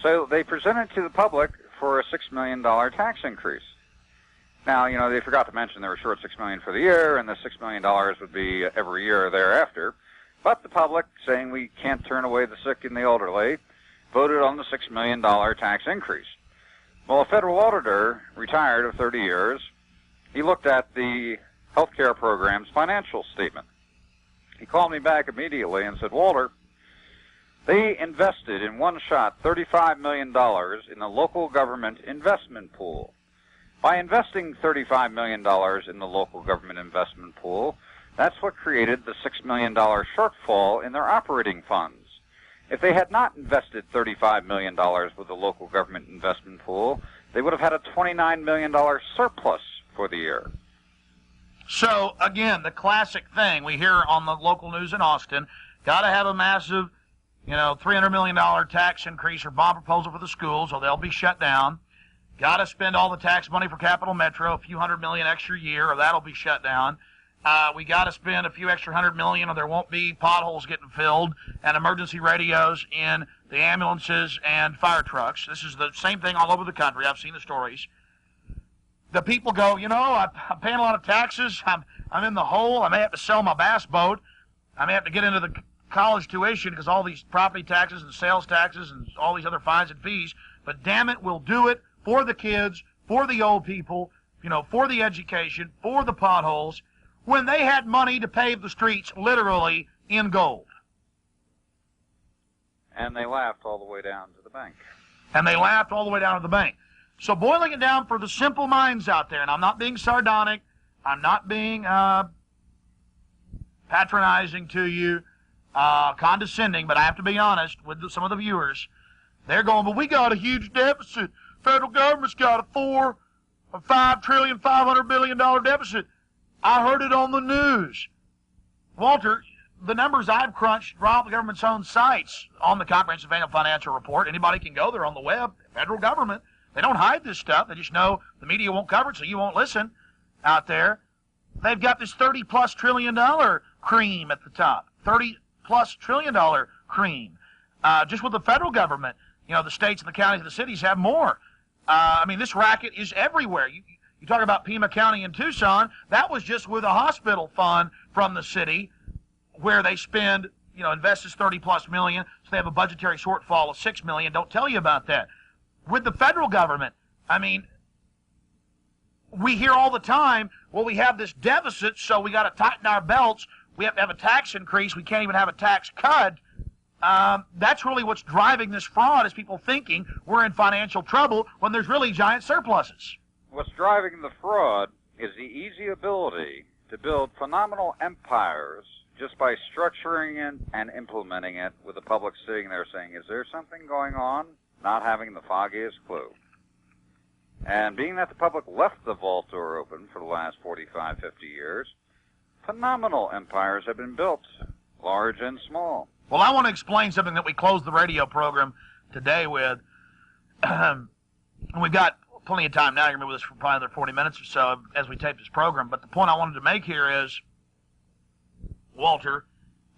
So they presented to the public for a $6 million tax increase. Now, you know, they forgot to mention they were short $6 million for the year, and the $6 million would be every year thereafter. But the public, saying we can't turn away the sick and the elderly, voted on the $6 million tax increase. Well, a federal auditor, retired of 30 years, he looked at the healthcare program's financial statement. He called me back immediately and said, Walter, they invested in one shot $35 million in the local government investment pool. By investing $35 million in the local government investment pool, that's what created the $6 million shortfall in their operating funds. If they had not invested $35 million with the local government investment pool, they would have had a $29 million surplus for the year. So, again, the classic thing we hear on the local news in Austin, got to have a massive, $300 million tax increase or bond proposal for the schools or they'll be shut down. Got to spend all the tax money for Capital Metro, a few $100 million extra year, or that'll be shut down. We got to spend a few extra $100 million or there won't be potholes getting filled and emergency radios in the ambulances and fire trucks. This is the same thing all over the country. I've seen the stories. The people go, I'm paying a lot of taxes. I'm in the hole. I may have to sell my bass boat. I may have to get into the college tuition because all these property taxes and sales taxes and all these other fines and fees. But damn it, we'll do it for the kids, for the old people, for the education, for the potholes, when they had money to pave the streets literally in gold. And they laughed all the way down to the bank. So boiling it down for the simple minds out there, and I'm not being sardonic, I'm not being patronizing to you, condescending, but I have to be honest with some of the viewers. They're going, but we got a huge deficit. Federal government's got a $5 trillion, $500 billion deficit. I heard it on the news. Walter, the numbers I've crunched are off the government's own sites on the Comprehensive Annual Financial Report. Anybody can go there on the web, federal government. They don't hide this stuff. They just know the media won't cover it, so you won't listen out there. They've got this $30+ trillion cream at the top. $30+ trillion cream. Just with the federal government, the states and the counties and the cities have more. This racket is everywhere. You talk about Pima County in Tucson, that was just with a hospital fund from the city where they spend, invest this $30+ million, so they have a budgetary shortfall of $6 million. Don't tell you about that. With the federal government, we hear all the time, well, we have this deficit, so we got to tighten our belts. We have to have a tax increase. We can't even have a tax cut. That's really what's driving this fraud, is people thinking we're in financial trouble when there's really giant surpluses. What's driving the fraud is the easy ability to build phenomenal empires just by structuring it and implementing it with the public sitting there saying, is there something going on? Not having the foggiest clue. And being that the public left the vault door open for the last 45, 50 years, phenomenal empires have been built, large and small. Well, I want to explain something that we closed the radio program today with. And we've got plenty of time now. You're going to be with us for probably another 40 minutes or so as we tape this program. But the point I wanted to make here is, Walter,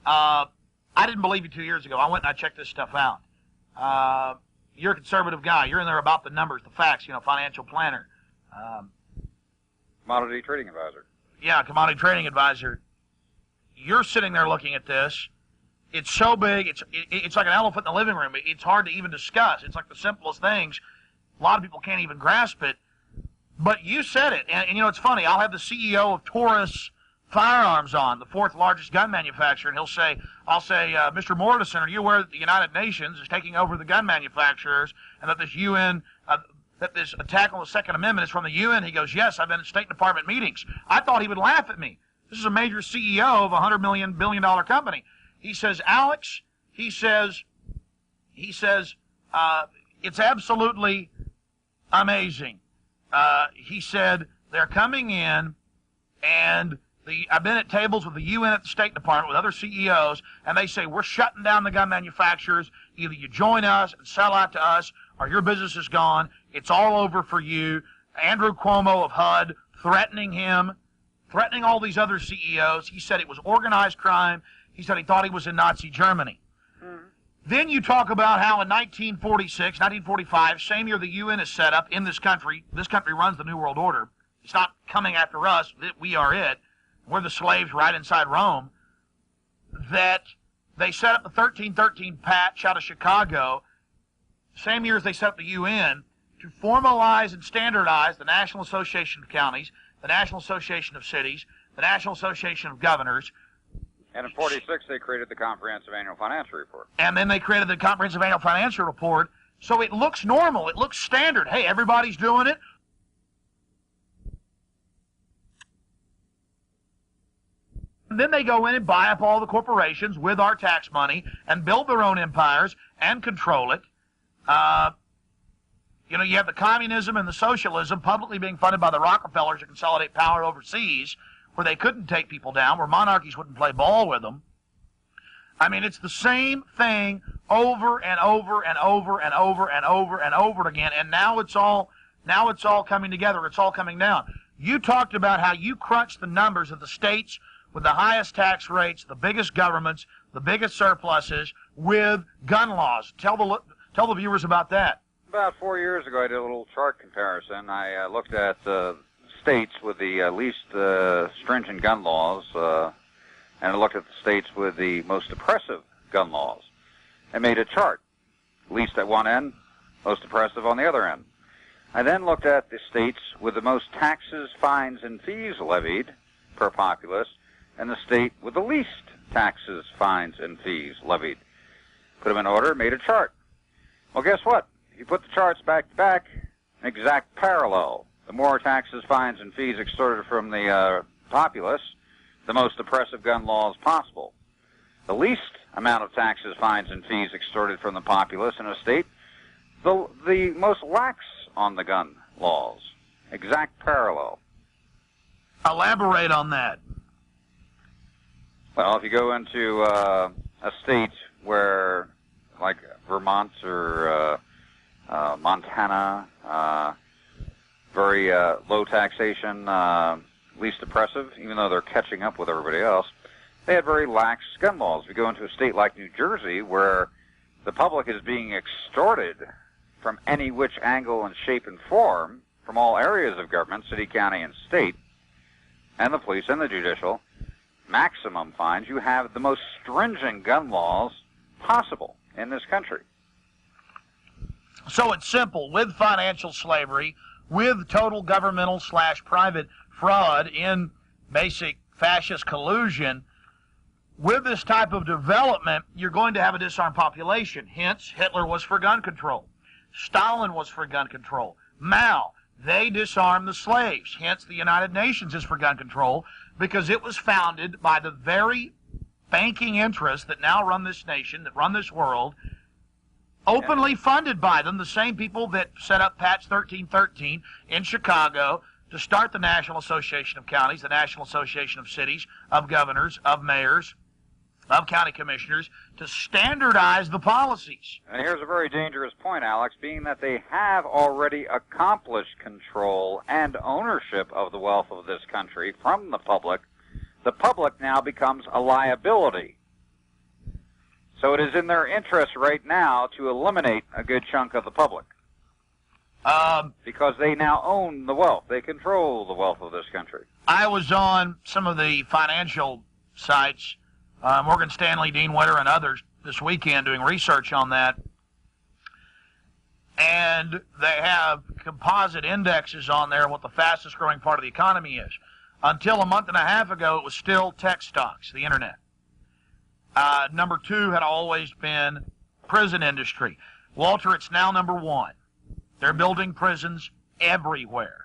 I didn't believe you 2 years ago. I went and I checked this stuff out. You're a conservative guy. You're in there about the numbers, the facts, financial planner. Commodity trading advisor. Yeah, commodity trading advisor. You're sitting there looking at this. It's so big, it's like an elephant in the living room. It's hard to even discuss. It's like the simplest things. A lot of people can't even grasp it. But you said it, and you know, it's funny. I'll have the CEO of Taurus Firearms on, the fourth largest gun manufacturer, and I'll say, Mr. Morrison, are you aware that the United Nations is taking over the gun manufacturers, and that this UN, that this attack on the Second Amendment is from the UN? He goes, yes, I've been in State Department meetings. I thought he would laugh at me. This is a major CEO of a $100 billion company. He says, Alex, he says, it's absolutely amazing. He said, they're coming in, and I've been at tables with the UN at the State Department with other CEOs, and they say, we're shutting down the gun manufacturers. Either you join us and sell out to us, or your business is gone. It's all over for you. Andrew Cuomo of HUD threatening him, threatening all these other CEOs. He said it was organized crime. He said he thought he was in Nazi Germany. Then you talk about how in 1946, 1945, same year the UN is set up in this country runs the New World Order. It's not coming after us. We are it. We're the slaves right inside Rome. That they set up the 1313 patch out of Chicago, same year as they set up the UN, to formalize and standardize the National Association of Counties, the National Association of Cities, the National Association of Governors. And in 46, they created the Comprehensive Annual Financial Report. And then they created the Comprehensive Annual Financial Report. So it looks normal. It looks standard. Hey, everybody's doing it. And then they go in and buy up all the corporations with our tax money and build their own empires and control it. You know, you have the communism and the socialism publicly being funded by the Rockefellers to consolidate power overseas, where they couldn't take people down, where monarchies wouldn't play ball with them. I mean, it's the same thing over and over and over and over and over and over again, and now it's all coming together. It's all coming down. You talked about how you crunched the numbers of the states with the highest tax rates, the biggest governments, the biggest surpluses, with gun laws. Tell the viewers about that. About 4 years ago, I did a little chart comparison. I looked at states with the least stringent gun laws, and I looked at the states with the most oppressive gun laws. I made a chart, least at one end, most oppressive on the other end. I then looked at the states with the most taxes, fines, and fees levied per populace, and the state with the least taxes, fines, and fees levied. Put them in order, made a chart. Well, guess what? If you put the charts back to back, an exact parallel. The more taxes, fines, and fees extorted from the populace, the most oppressive gun laws possible. The least amount of taxes, fines, and fees extorted from the populace in a state, the most lax on the gun laws. Exact parallel. Elaborate on that. Well, if you go into a state where, like Vermont or Montana, very low taxation, least oppressive, even though they're catching up with everybody else, they had very lax gun laws. If you go into a state like New Jersey, where the public is being extorted from any which angle and shape and form from all areas of government, city, county, and state, and the police and the judicial, maximum fines, you have the most stringent gun laws possible in this country. So it's simple. With financial slavery, with total governmental/private fraud in basic fascist collusion, with this type of development, you're going to have a disarmed population. Hence, Hitler was for gun control. Stalin was for gun control. Mao, they disarmed the slaves. Hence, the United Nations is for gun control, because it was founded by the very banking interests that now run this nation, that run this world, openly funded by them, the same people that set up Patch 1313 in Chicago to start the National Association of Counties, the National Association of Cities, of Governors, of Mayors, of County Commissioners, to standardize the policies. And here's a very dangerous point, Alex, being that they have already accomplished control and ownership of the wealth of this country from the public now becomes a liability. So it is in their interest right now to eliminate a good chunk of the public. Because they now own the wealth. They control the wealth of this country. I was on some of the financial sites, Morgan Stanley, Dean Witter, and others this weekend doing research on that. And they have composite indexes on there, what the fastest growing part of the economy is. Until a month and a half ago, it was still tech stocks, the internet. Number 2 had always been prison industry. Walter, it's now number 1. They're building prisons everywhere.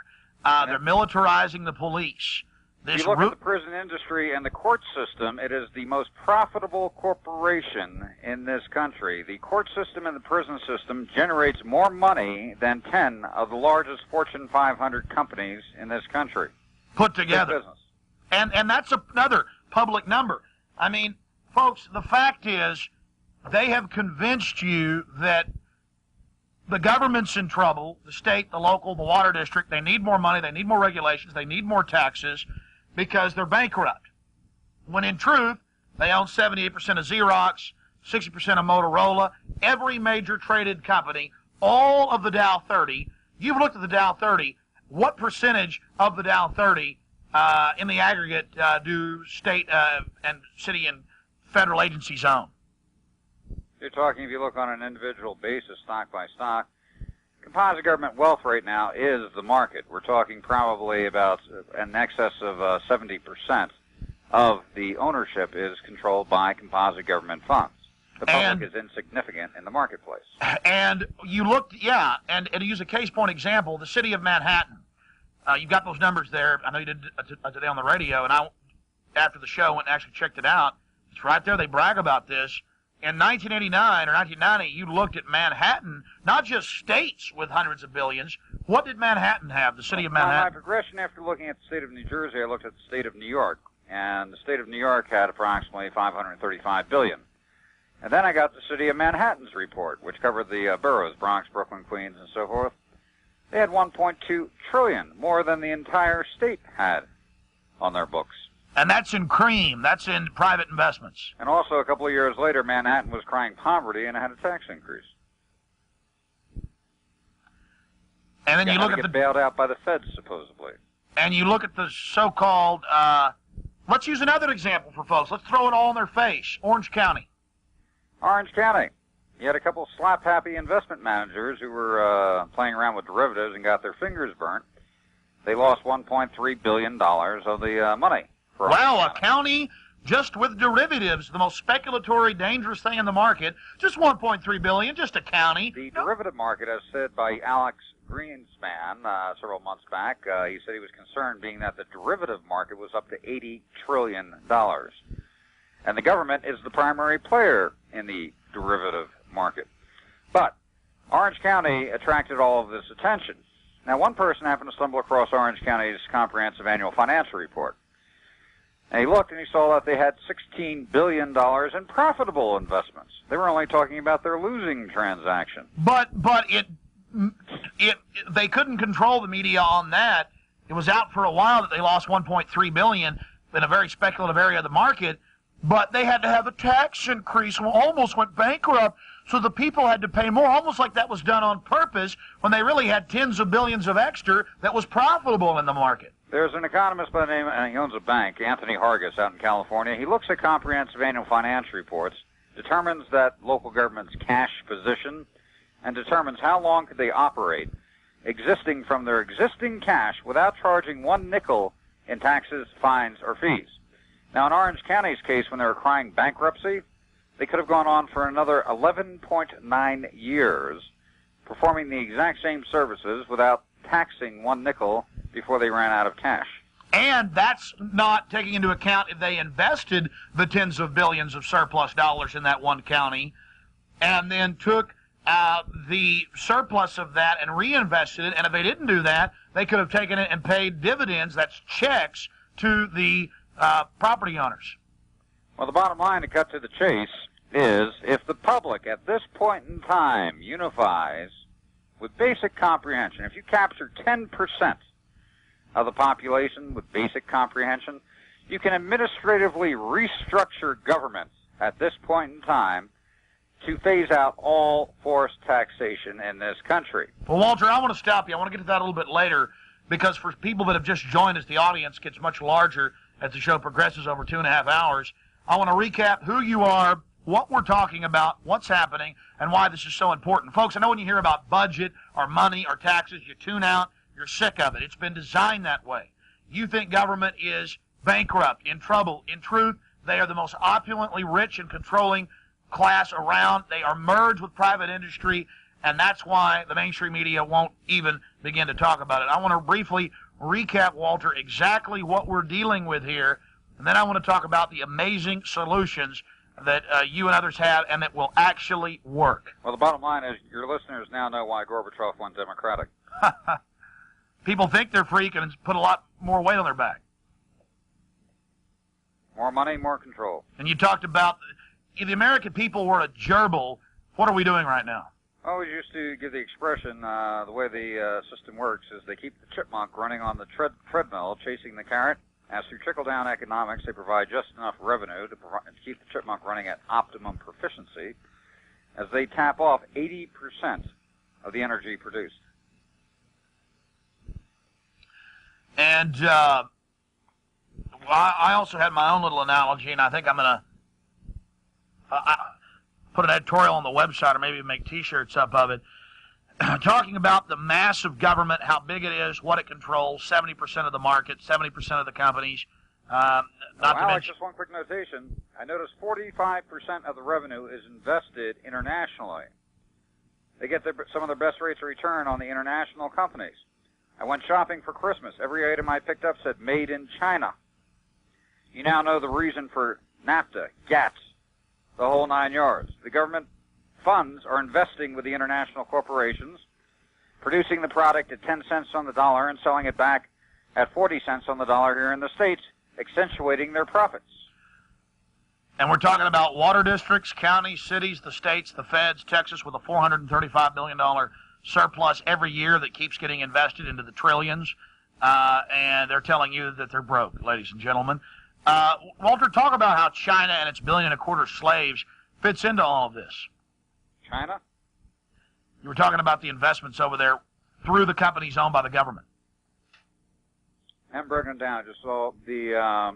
They're militarizing the police. If you look at the prison industry and the court system, it is the most profitable corporation in this country. The court system and the prison system generates more money than 10 of the largest Fortune 500 companies in this country. Put together. And that's another public number. I mean, folks, the fact is they have convinced you that the government's in trouble, the state, the local, the water district. They need more money. They need more regulations. They need more taxes because they're bankrupt. When in truth, they own 78% of Xerox, 60% of Motorola, every major traded company, all of the Dow 30. You've looked at the Dow 30. What percentage of the Dow 30 in the aggregate do state and city and federal agencies own? You're talking, if you look on an individual basis, stock by stock, composite government wealth right now is the market. We're talking probably about in excess of 70% of the ownership is controlled by composite government funds. The public is insignificant in the marketplace. And you looked, and to use a case point example, the city of Manhattan. You've got those numbers there. I know you did today on the radio, and I, after the show, went and actually checked it out. It's right there. They brag about this. In 1989 or 1990, you looked at Manhattan, not just states with hundreds of billions. What did Manhattan have, the city of Manhattan? My progression after looking at the state of New Jersey, I looked at the state of New York. And the state of New York had approximately $535 billion. And then I got the city of Manhattan's report, which covered the boroughs, Bronx, Brooklyn, Queens, and so forth. They had $1.2 trillion, more than the entire state had on their books. And that's in cream. That's in private investments. And also, a couple of years later, Manhattan was crying poverty and had a tax increase. And then you look at the bailed out by the feds, supposedly. And you look at the so-called. Let's use another example for folks. Let's throw it all in their face. Orange County. Orange County. You had a couple of slap-happy investment managers who were playing around with derivatives and got their fingers burnt. They lost $1.3 billion of the money. Wow, a county just with derivatives, the most speculatory, dangerous thing in the market. Just $1.3 billion, just a county. The derivative market, as said by Alex Greenspan several months back, he said he was concerned being that the derivative market was up to $80 trillion. And the government is the primary player in the derivative market. But Orange County attracted all of this attention. Now, one person happened to stumble across Orange County's comprehensive annual financial report. And he looked and he saw that they had $16 billion in profitable investments. They were only talking about their losing transaction. But they couldn't control the media on that. It was out for a while that they lost $1.3 billion in a very speculative area of the market. But they had to have a tax increase, almost went bankrupt. So the people had to pay more, almost like that was done on purpose, when they really had tens of billions of extra that was profitable in the market. There's an economist by the name, and he owns a bank, Anthony Hargis, out in California. He looks at comprehensive annual financial reports, determines that local government's cash position, and determines how long could they operate, existing from their existing cash without charging one nickel in taxes, fines, or fees. Now, in Orange County's case, when they were crying bankruptcy, they could have gone on for another 11.9 years, performing the exact same services without taxing one nickel before they ran out of cash. And that's not taking into account if they invested the tens of billions of surplus dollars in that one county and then took the surplus of that and reinvested it. And if they didn't do that, they could have taken it and paid dividends, that's checks, to the property owners. Well, the bottom line, to cut to the chase, is if the public at this point in time unifies with basic comprehension, if you capture 10% of the population with basic comprehension, you can administratively restructure government at this point in time to phase out all forced taxation in this country. Well, Walter, I want to stop you. I want to get to that a little bit later. because for people that have just joined us, the audience gets much larger as the show progresses over 2.5 hours. I want to recap who you are, what we're talking about, what's happening, and why this is so important. Folks, I know when you hear about budget or money or taxes, you tune out, you're sick of it. It's been designed that way. You think government is bankrupt, in trouble. In truth, they are the most opulently rich and controlling class around. They are merged with private industry, and that's why the mainstream media won't even begin to talk about it. I want to briefly recap, Walter, exactly what we're dealing with here, and then I want to talk about the amazing solutions that you and others have and that will actually work. Well, the bottom line is your listeners now know why Gorbachev went Democratic. People think they're free and put a lot more weight on their back. More money, more control. And you talked about if the American people were a gerbil, what are we doing right now? I always used to give the expression, the way the system works is they keep the chipmunk running on the treadmill, chasing the carrot. As through trickle-down economics, they provide just enough revenue to keep the chipmunk running at optimum proficiency as they tap off 80% of the energy produced. And I also had my own little analogy, and I think I'm going to put an editorial on the website or maybe make T-shirts up of it, talking about the massive government, how big it is, what it controls, 70% of the market, 70% of the companies. Alex, just one quick notation. I noticed 45% of the revenue is invested internationally. They get some of their best rates of return on the international companies. I went shopping for Christmas. Every item I picked up said made in China. You now know the reason for NAFTA, GATT, the whole 9 yards. The government funds are investing with the international corporations, producing the product at 10 cents on the dollar and selling it back at 40 cents on the dollar here in the States, accentuating their profits. And we're talking about water districts, counties, cities, the states, the feds, Texas with a $435 billion surplus every year that keeps getting invested into the trillions, and they're telling you that they're broke, ladies and gentlemen. Walter, talk about how China and its 1.25 billion slaves fits into all of this. China? You were talking about the investments over there through the companies owned by the government. I'm breaking it down. I just saw the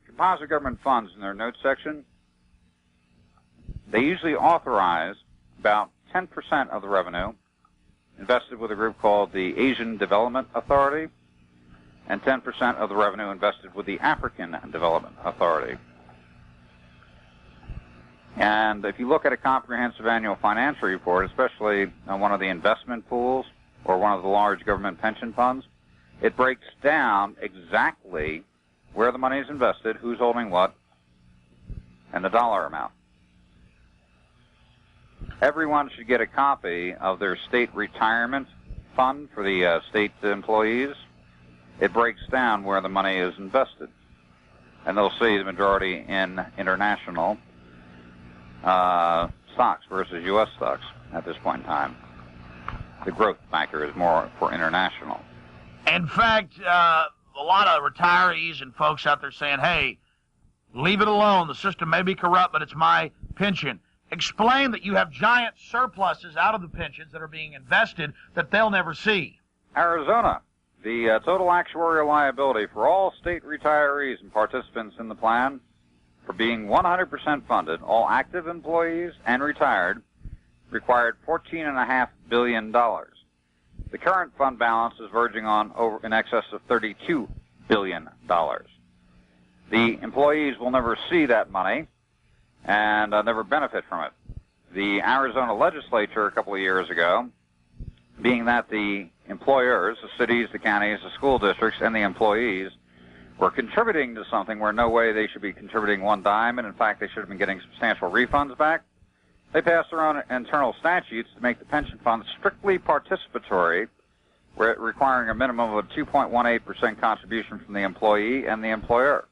composite government funds in their notes section. They usually authorize about 10% of the revenue invested with a group called the Asian Development Authority and 10% of the revenue invested with the African Development Authority. And if you look at a comprehensive annual financial report, especially on one of the investment pools or one of the large government pension funds, it breaks down exactly where the money is invested, who's holding what, and the dollar amount. Everyone should get a copy of their state retirement fund for the state employees. It breaks down where the money is invested. And they'll see the majority in international stocks versus U.S. stocks at this point in time. The growth factor is more for international. In fact, a lot of retirees and folks out there saying, hey, leave it alone. The system may be corrupt, but it's my pension. Explain that you have giant surpluses out of the pensions that are being invested that they'll never see. Arizona, the total actuarial liability for all state retirees and participants in the plan for being 100% funded, all active employees and retired, required $14.5 billion. The current fund balance is verging on over in excess of $32 billion. The employees will never see that money and never benefit from it. The Arizona legislature a couple of years ago, being that the employers, the cities, the counties, the school districts, and the employees were contributing to something where no way they should be contributing one dime, and in fact they should have been getting substantial refunds back, they passed their own internal statutes to make the pension fund strictly participatory, requiring a minimum of a 2.18% contribution from the employee and the employer.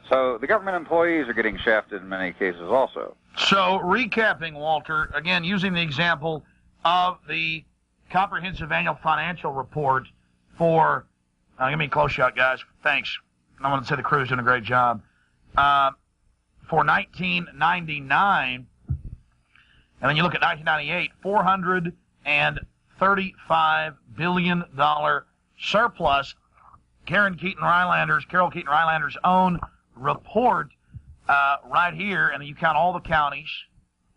So the government employees are getting shafted in many cases also. So recapping, Walter, again, using the example of the comprehensive annual financial report for, give me a close shot, guys. Thanks. I want to say the crew's doing a great job. For 1999, and then you look at 1998, $35 billion surplus. Carol Keaton Rylander's own report right here, and you count all the counties.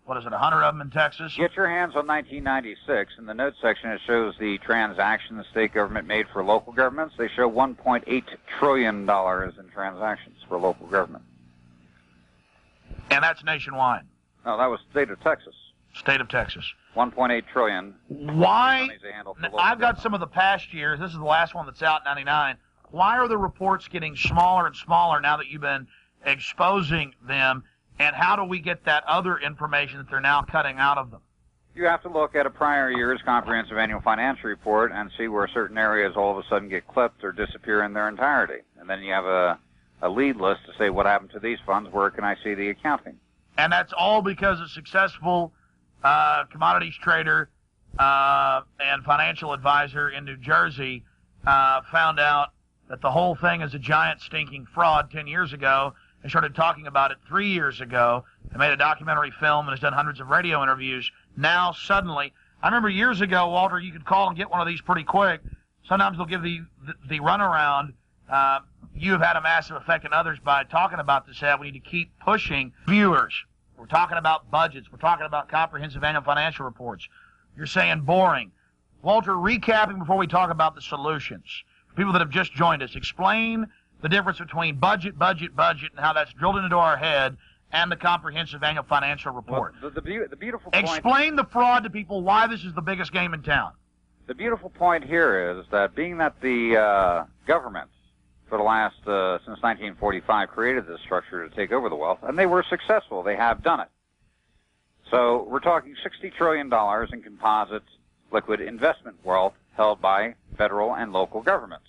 What is it, 100 of them in Texas? Get your hands on 1996. In the notes section, it shows the transaction the state government made for local governments. They show $1.8 trillion in transactions for local government. And that's nationwide. No, that was state of Texas. State of Texas. 1.8 trillion. Why? I've got some of the past years. This is the last one that's out, 99. Why are the reports getting smaller and smaller now that you've been exposing them? And how do we get that other information that they're now cutting out of them? You have to look at a prior year's comprehensive annual financial report and see where certain areas all of a sudden get clipped or disappear in their entirety. And then you have a lead list to say what happened to these funds, where can I see the accounting? And that's all because a successful commodities trader and financial advisor in New Jersey found out that the whole thing is a giant stinking fraud 10 years ago. They started talking about it 3 years ago. They made a documentary film and has done hundreds of radio interviews. Now, suddenly, I remember years ago, Walter, you could call and get one of these pretty quick. Sometimes they'll give the runaround. You have had a massive effect on others by talking about this ad. We need to keep pushing viewers. We're talking about budgets. We're talking about comprehensive annual financial reports. You're saying boring. Walter, recapping before we talk about the solutions. For people that have just joined us, explain the difference between budget, and how that's drilled into our head, and the comprehensive annual financial report. Well, the beautiful point... Explain the fraud to people, why this is the biggest game in town. The beautiful point here is that being that the government, for the last, since 1945, created this structure to take over the wealth, and they were successful. They have done it. So we're talking $60 trillion in composite liquid investment wealth held by federal and local governments.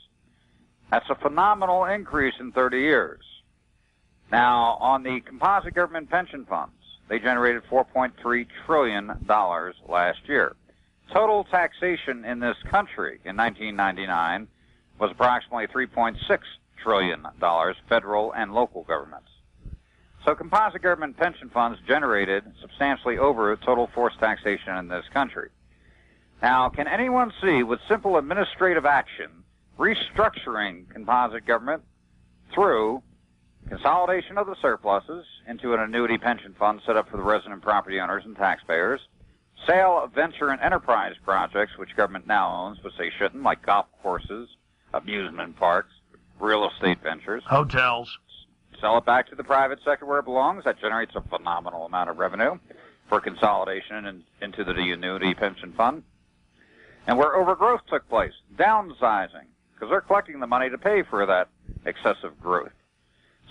That's a phenomenal increase in 30 years. Now, on the composite government pension funds, they generated $4.3 trillion last year. Total taxation in this country in 1999 was approximately $3.6 trillion, federal and local governments. So composite government pension funds generated substantially over total forced taxation in this country. Now, can anyone see, with simple administrative action, restructuring composite government through consolidation of the surpluses into an annuity pension fund set up for the resident property owners and taxpayers, sale of venture and enterprise projects, which government now owns, but they shouldn't, like golf courses, amusement parks, real estate ventures, hotels, sell it back to the private sector where it belongs. That generates a phenomenal amount of revenue for consolidation into the annuity pension fund. And where overgrowth took place, downsizing, because they're collecting the money to pay for that excessive growth.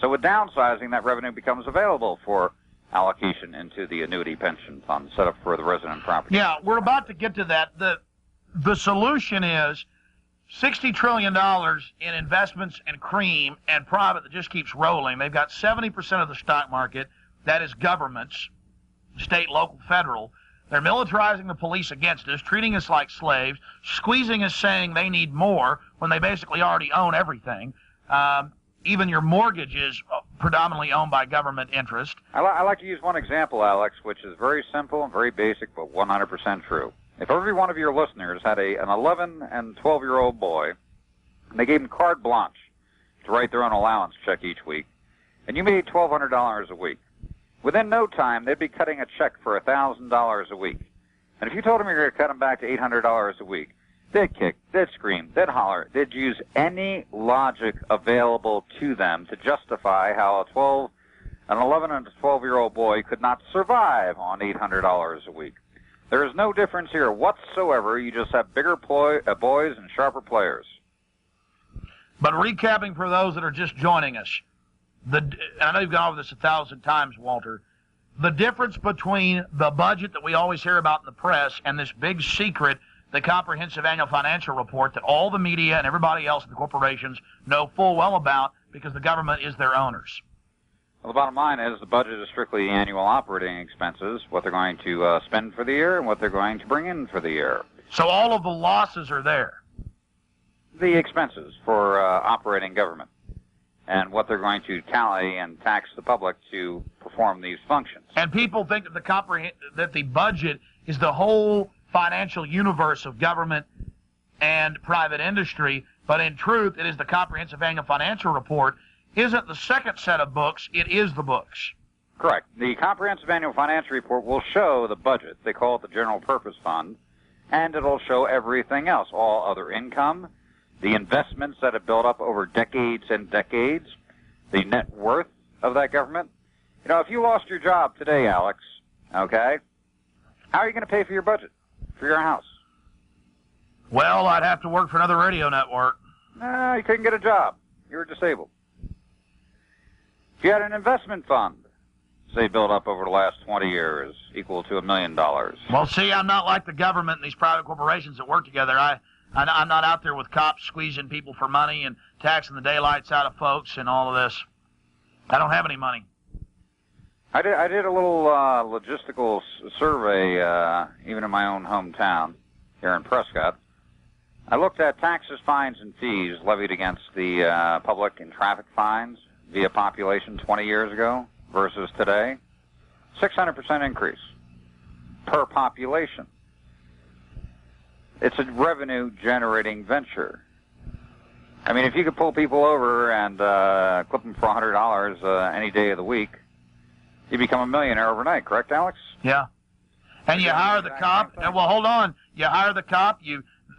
So with downsizing, that revenue becomes available for allocation into the annuity pension fund set up for the resident property. Yeah, we're about to get to that. The solution is $60 trillion in investments and cream and private that just keeps rolling. They've got 70% of the stock market. That is governments, state, local, federal. They're militarizing the police against us, treating us like slaves, squeezing us, saying they need more when they basically already own everything. Even your mortgage is predominantly owned by government interest. I like to use one example, Alex, which is very simple and very basic, but 100% true. If every one of your listeners had an 11 and 12-year-old boy, and they gave him carte blanche to write their own allowance check each week, and you made $1,200 a week, within no time, they'd be cutting a check for $1,000 a week. And if you told them you're going to cut them back to $800 a week, they'd kick, they'd scream, they'd holler, they'd use any logic available to them to justify how an 11 and 12-year-old boy could not survive on $800 a week. There is no difference here whatsoever. You just have bigger boys and sharper players. But recapping for those that are just joining us, I know you've gone over this 1,000 times, Walter, the difference between the budget that we always hear about in the press and this big secret, the comprehensive annual financial report that all the media and everybody else in the corporations know full well about because the government is their owners. Well, the bottom line is the budget is strictly annual operating expenses, what they're going to spend for the year and what they're going to bring in for the year. So all of the losses are there. The expenses for operating government and what they're going to tally and tax the public to perform these functions. And people think that the budget is the whole financial universe of government and private industry, but in truth, it is the Comprehensive Annual Financial Report. Isn't the second set of books, it is the books. Correct. The Comprehensive Annual Financial Report will show the budget. They call it the General Purpose Fund. And it'll show everything else, all other income, the investments that have built up over decades and decades, the net worth of that government. You know, if you lost your job today, Alex, okay, how are you going to pay for your budget, for your house? Well, I'd have to work for another radio network. No, you couldn't get a job. You were disabled. If you had an investment fund, say built up over the last 20 years, equal to $1 million. Well, see, I'm not like the government and these private corporations that work together. I'm not out there with cops squeezing people for money and taxing the daylights out of folks and all of this. I don't have any money. I did a little logistical survey, even in my own hometown here in Prescott. I looked at taxes, fines, and fees levied against the public and traffic fines via population 20 years ago versus today. 600% increase per population. It's a revenue-generating venture. I mean, if you could pull people over and clip them for $100 any day of the week, you become a millionaire overnight, correct, Alex? Yeah. And you hire the cop. And, well, hold on. You hire the cop.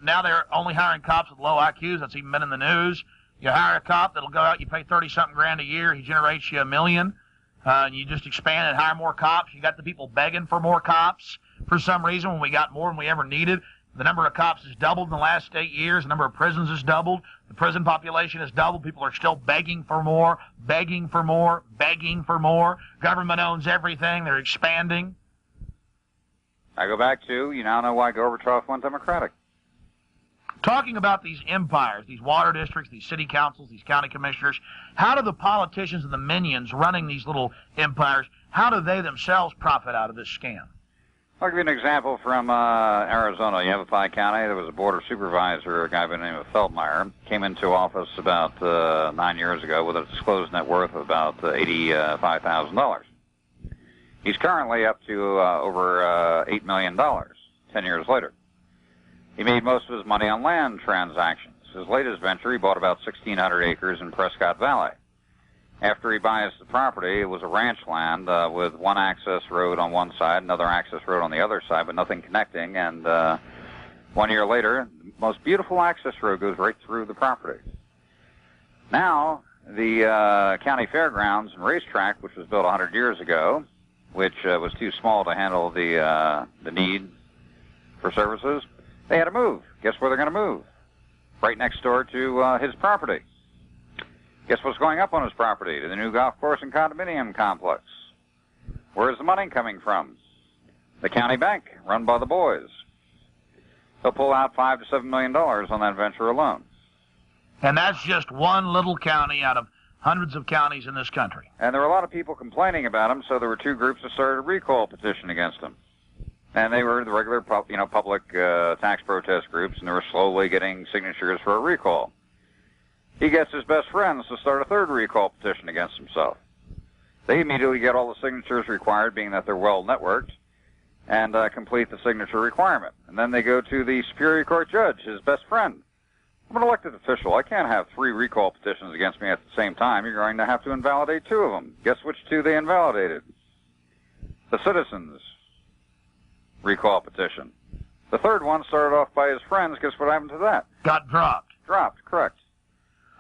Now they're only hiring cops with low IQs. That's even been in the news. You hire a cop that'll go out. You pay 30-something grand a year. He generates you $1 million. And you just expand and hire more cops. You got the people begging for more cops for some reason when we got more than we ever needed. The number of cops has doubled in the last 8 years. The number of prisons has doubled. The prison population has doubled. People are still begging for more, begging for more, begging for more. Government owns everything. They're expanding. I go back to, you now know why Gorbachev went Democratic. Talking about these empires, these water districts, these city councils, these county commissioners, how do the politicians and the minions running these little empires, how do they themselves profit out of this scam? I'll give you an example from Arizona, Yavapai County. There was a board of supervisor, a guy by the name of Feldmeyer, came into office about 9 years ago with a disclosed net worth of about $85,000. He's currently up to over $8 million 10 years later. He made most of his money on land transactions. His latest venture, he bought about 1,600 acres in Prescott Valley. After he buys the property, it was a ranch land with one access road on one side, another access road on the other side, but nothing connecting. And 1 year later, the most beautiful access road goes right through the property. Now, the county fairgrounds and racetrack, which was built 100 years ago, which was too small to handle the need for services, they had to move. Guess where they're going to move? Right next door to his property. Guess what's going up on his property? To the new golf course and condominium complex. Where's the money coming from? The county bank, run by the boys. They'll pull out $5 to $7 million on that venture alone. And that's just one little county out of hundreds of counties in this country. And there were a lot of people complaining about him, so there were two groups that started a recall petition against him. And they were the regular, public tax protest groups, and they were slowly getting signatures for a recall. He gets his best friends to start a third recall petition against himself. They immediately get all the signatures required, being that they're well networked, and complete the signature requirement. And then they go to the Superior Court judge, his best friend. I'm an elected official. I can't have 3 recall petitions against me at the same time. You're going to have to invalidate 2 of them. Guess which 2 they invalidated? The citizens' recall petition. The third one started off by his friends. Guess what happened to that? Got dropped. Dropped, correct.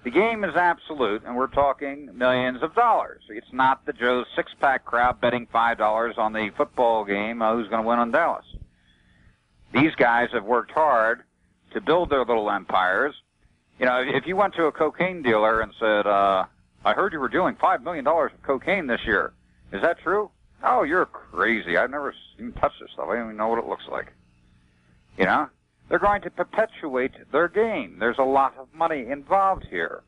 The game is absolute, and we're talking millions of dollars. It's not the Joe's six-pack crowd betting $5 on the football game who's going to win on Dallas. These guys have worked hard to build their little empires. You know, if you went to a cocaine dealer and said, I heard you were doing $5 million of cocaine this year. Is that true? Oh, you're crazy. I've never even touched this stuff. I don't even know what it looks like. You know? They're going to perpetuate their game. There's a lot of money involved here.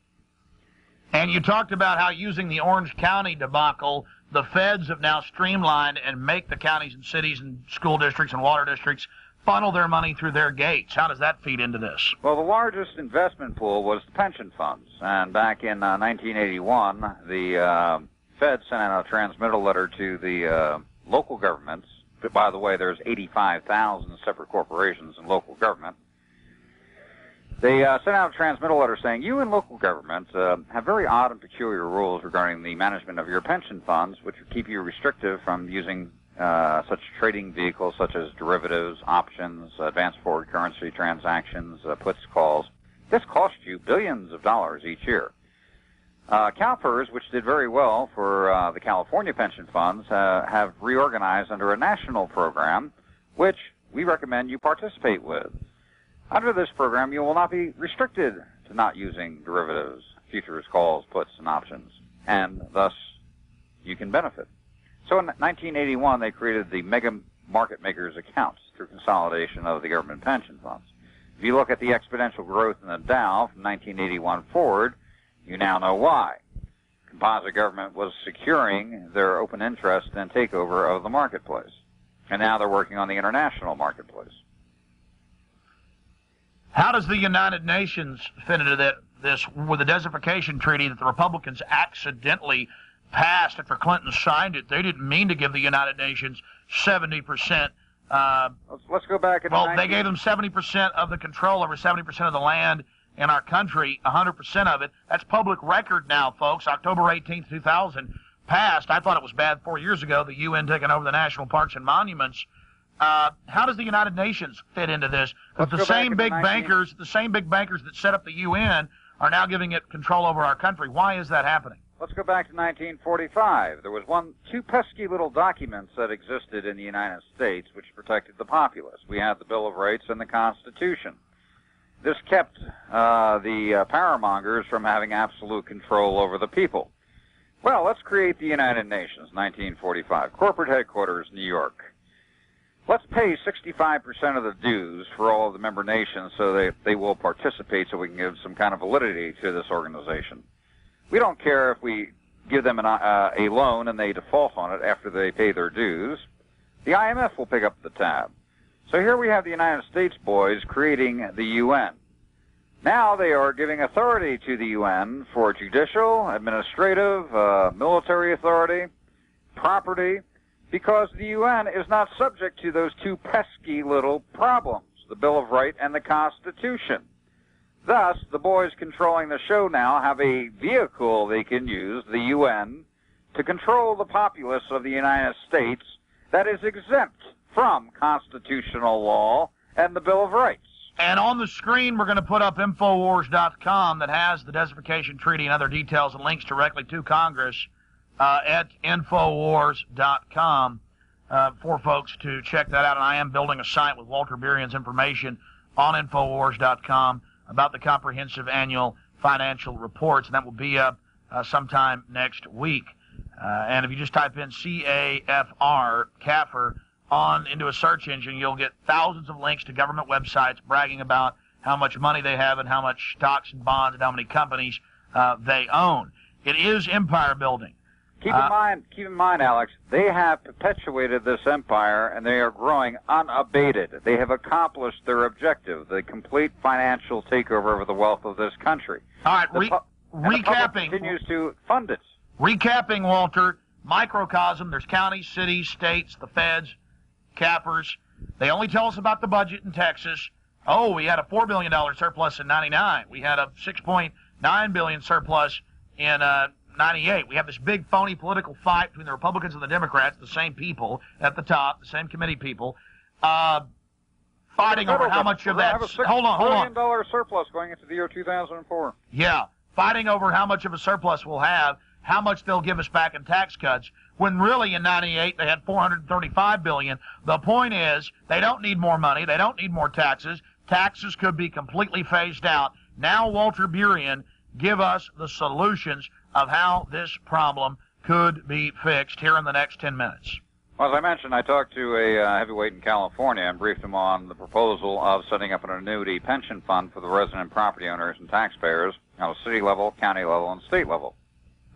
And you talked about how using the Orange County debacle, the feds have now streamlined and make the counties and cities and school districts and water districts funnel their money through their gates. How does that feed into this? Well, the largest investment pool was the pension funds. And back in 1981, the Fed sent out a transmittal letter to the local governments, by the way, there's 85,000 separate corporations in local government. They sent out a transmittal letter saying, you in local government have very odd and peculiar rules regarding the management of your pension funds, which would keep you restrictive from using such trading vehicles such as derivatives, options, advanced forward currency transactions, puts, calls. This costs you billions of dollars each year. CalPERS, which did very well for the California pension funds, have reorganized under a national program, which we recommend you participate with. Under this program, you will not be restricted to not using derivatives, futures, calls, puts, and options, and thus you can benefit. So in 1981, they created the Mega Market Makers accounts through consolidation of the government pension funds. If you look at the exponential growth in the Dow from 1981 forward, you now know why. Composite government was securing their open interest and takeover of the marketplace. And now they're working on the international marketplace. How does the United Nations fit into this with the desertification treaty that the Republicans accidentally passed after Clinton signed it? They didn't mean to give the United Nations 70%. Let's go back. They gave them 70% of the control over 70% of the land in our country, 100% of it. That's public record now, folks. October 18th, 2000 passed. I thought it was bad 4 years ago, the UN taking over the national parks and monuments. How does the United Nations fit into this? Because the same big bankers that set up the UN are now giving it control over our country. Why is that happening? Let's go back to 1945. There was two pesky little documents that existed in the United States which protected the populace. We had the Bill of Rights and the Constitution. This kept the powermongers from having absolute control over the people. Well, let's create the United Nations, 1945. Corporate headquarters, New York. Let's pay 65% of the dues for all of the member nations so they will participate so we can give some kind of validity to this organization. We don't care if we give them a loan and they default on it after they pay their dues. The IMF will pick up the tab. So here we have the United States boys creating the UN. Now they are giving authority to the UN for judicial, administrative, military authority, property, because the UN is not subject to those two pesky little problems, the Bill of Rights and the Constitution. Thus, the boys controlling the show now have a vehicle they can use, the UN, to control the populace of the United States that is exempt from constitutional law and the Bill of Rights. And on the screen, we're going to put up Infowars.com that has the desertification treaty and other details and links directly to Congress at Infowars.com for folks to check that out. And I am building a site with Walter Burian's information on Infowars.com about the comprehensive annual financial reports, and that will be up sometime next week. And if you just type in CAFR, CAFR, into a search engine, you'll get thousands of links to government websites bragging about how much money they have and how much stocks and bonds and how many companies they own. It is empire building. Keep in mind, Alex, they have perpetuated this empire and they are growing unabated. They have accomplished their objective, the complete financial takeover of the wealth of this country. All right, recapping. The public continues to fund it. Recapping, Walter, microcosm, there's counties, cities, states, the feds, cappers. They only tell us about the budget in Texas. Oh, we had a $4 billion surplus in 99. We had a $6.9 billion surplus in 98. We have this big phony political fight between the Republicans and the Democrats, the same people at the top, the same committee people, fighting over how much of that. Hold on. $1 billion surplus going into the year 2004. Yeah, fighting over how much of a surplus we'll have, how much they'll give us back in tax cuts, when really in 98 they had $435 billion. The point is, they don't need more money. They don't need more taxes. Taxes could be completely phased out. Now, Walter Burian, give us the solutions of how this problem could be fixed here in the next 10 minutes. Well, as I mentioned, I talked to a heavyweight in California and briefed him on the proposal of setting up an annuity pension fund for the resident property owners and taxpayers at a city level, county level, and state level,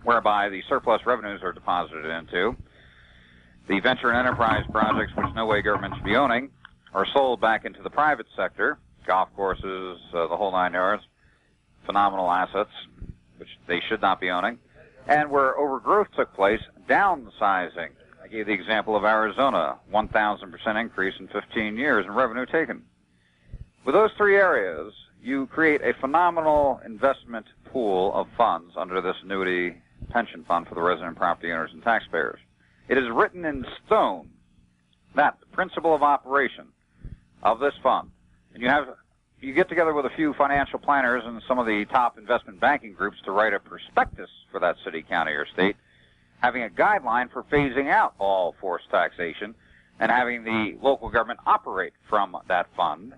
whereby the surplus revenues are deposited into. The venture and enterprise projects, which no way government should be owning, are sold back into the private sector, golf courses, the whole nine yards, phenomenal assets, which they should not be owning, and where overgrowth took place, downsizing. I gave the example of Arizona, 1,000% increase in 15 years in revenue taken. With those three areas, you create a phenomenal investment pool of funds under this annuity pension fund for the resident property owners and taxpayers. It is written in stone that the principle of operation of this fund, and you get together with a few financial planners and some of the top investment banking groups to write a prospectus for that city, county, or state, having a guideline for phasing out all forced taxation and having the local government operate from that fund,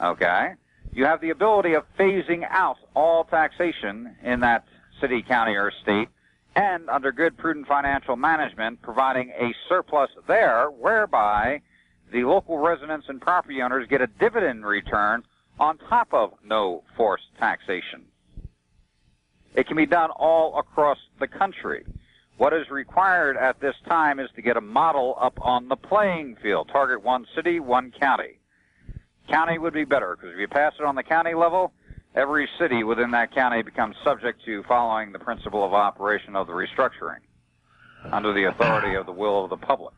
okay? You have the ability of phasing out all taxation in that city, county, or state, and under good, prudent financial management, providing a surplus there whereby the local residents and property owners get a dividend return on top of no forced taxation. It can be done all across the country. What is required at this time is to get a model up on the playing field. Target one city, one county. County would be better, because if you pass it on the county level, every city within that county becomes subject to following the principle of operation of the restructuring under the authority of the will of the public.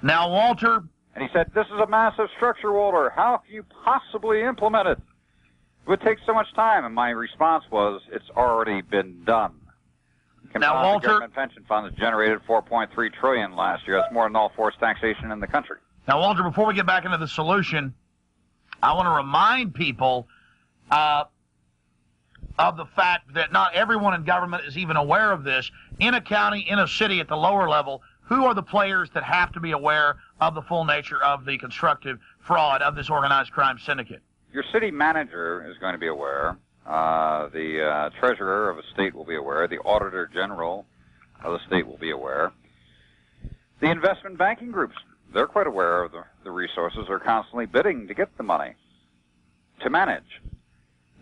Now, Walter... And he said, this is a massive structure, Walter. How can you possibly implement it? It would take so much time. And my response was, it's already been done. Now, Walter... The government pension fund has generated $4.3 trillion last year. That's more than all forced taxation in the country. Now, Walter, before we get back into the solution, I want to remind people of the fact that not everyone in government is even aware of this. In a county, in a city, at the lower level, who are the players that have to be aware of the full nature of the constructive fraud of this organized crime syndicate? Your city manager is going to be aware. The treasurer of a state will be aware. The auditor general of the state will be aware. The investment banking groups, they're quite aware of the resources. They're constantly bidding to get the money to manage.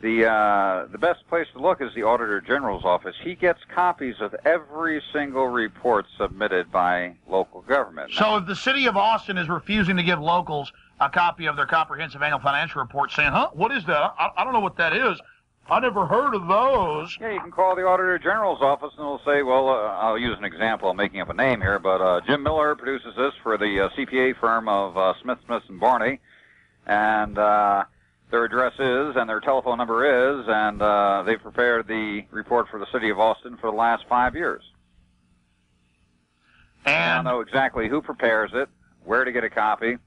The best place to look is the Auditor General's office. He gets copies of every single report submitted by local government. So if the city of Austin is refusing to give locals a copy of their comprehensive annual financial report saying, what is that? I don't know what that is. I never heard of those. Yeah, you can call the Auditor General's office and they'll say, well, I'll use an example. I'm making up a name here, but Jim Miller produces this for the CPA firm of Smith, and Barney, and their address is, and their telephone number is, and they've prepared the report for the city of Austin for the last 5 years. And I know exactly who prepares it, where to get a copy, and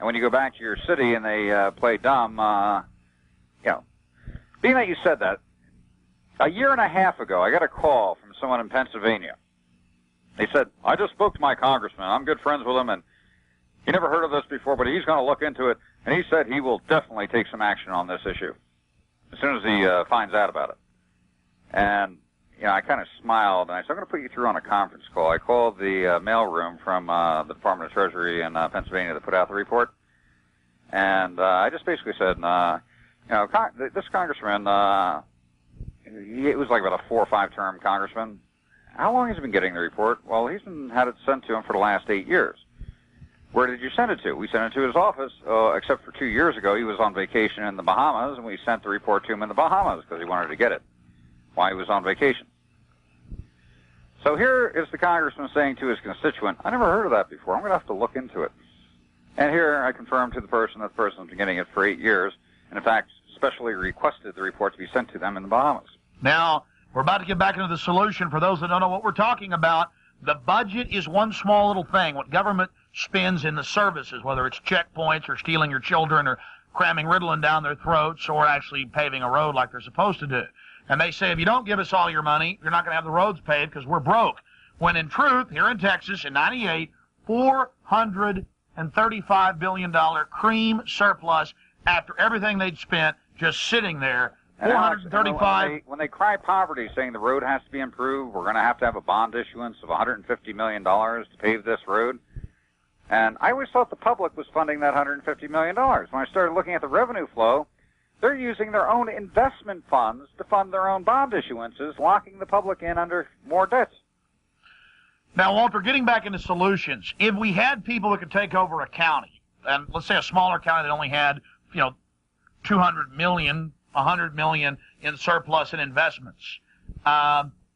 when you go back to your city and they play dumb, being that you said that, a year and a half ago, I got a call from someone in Pennsylvania. They said, I just spoke to my congressman. I'm good friends with him, and he never heard of this before, but he's going to look into it. And he said he will definitely take some action on this issue as soon as he finds out about it. And, I kind of smiled, and I said, I'm going to put you through on a conference call. I called the mailroom from the Department of Treasury in Pennsylvania that put out the report. And I just basically said, this congressman, it was like about a 4 or 5 term congressman. How long has he been getting the report? Well, he's had it sent to him for the last 8 years. Where did you send it to? We sent it to his office, except for 2 years ago. He was on vacation in the Bahamas, and we sent the report to him in the Bahamas because he wanted to get it while he was on vacation. So here is the congressman saying to his constituent, I never heard of that before. I'm going to have to look into it. And here I confirmed to the person that the person's been getting it for 8 years, and in fact, specially requested the report to be sent to them in the Bahamas. Now, we're about to get back into the solution. For those that don't know what we're talking about, the budget is one small little thing. What government spends in the services, whether it's checkpoints or stealing your children or cramming Ritalin down their throats or actually paving a road like they're supposed to do. And they say, if you don't give us all your money, you're not going to have the roads paved because we're broke. When in truth, here in Texas in 98, $435 billion cream surplus after everything they'd spent just sitting there. 435. When they cry poverty, saying the road has to be improved, we're going to have a bond issuance of $150 million to pave this road. And I always thought the public was funding that $150 million. When I started looking at the revenue flow, they're using their own investment funds to fund their own bond issuances, locking the public in under more debts. Now, Walter, getting back into solutions, if we had people that could take over a county, and let's say a smaller county that only had, 200 million, 100 million in surplus and investments,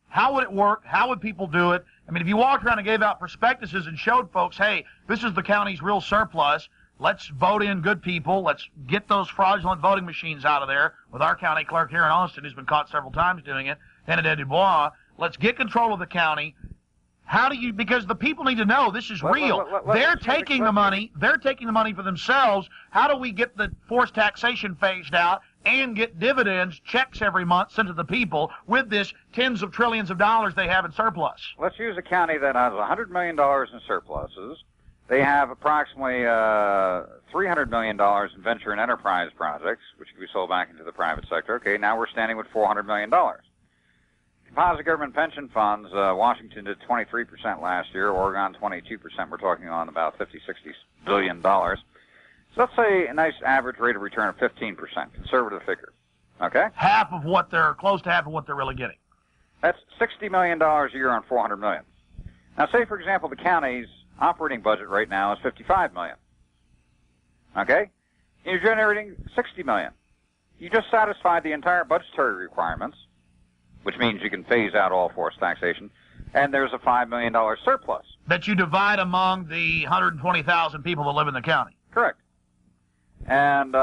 How would it work? How would people do it? I mean, if you walked around and gave out prospectuses and showed folks, hey, this is the county's real surplus. Let's vote in good people. Let's get those fraudulent voting machines out of there with our county clerk here in Austin, who's been caught several times doing it, Hannah Dubois. Let's get control of the county. How do you, because the people need to know this is real. They're taking the money. They're taking the money for themselves. How do we get the forced taxation phased out and get dividends, checks every month sent to the people with this tens of trillions of dollars they have in surplus? Let's use a county that has $100 million in surpluses. They have approximately $300 million in venture and enterprise projects, which can be sold back into the private sector. Okay, now we're standing with $400 million. Composite government pension funds, Washington did 23% last year, Oregon 22%. We're talking on about $50, $60 billion. So let's say a nice average rate of return of 15%, conservative figure. Okay? Close to half of what they're really getting. That's $60 million a year on $400 million. Now, say, for example, the county's operating budget right now is $55 million. Okay? You're generating $60 million. You just satisfied the entire budgetary requirements, which means you can phase out all forced taxation, and there's a $5 million surplus. That you divide among the 120,000 people that live in the county. Correct. And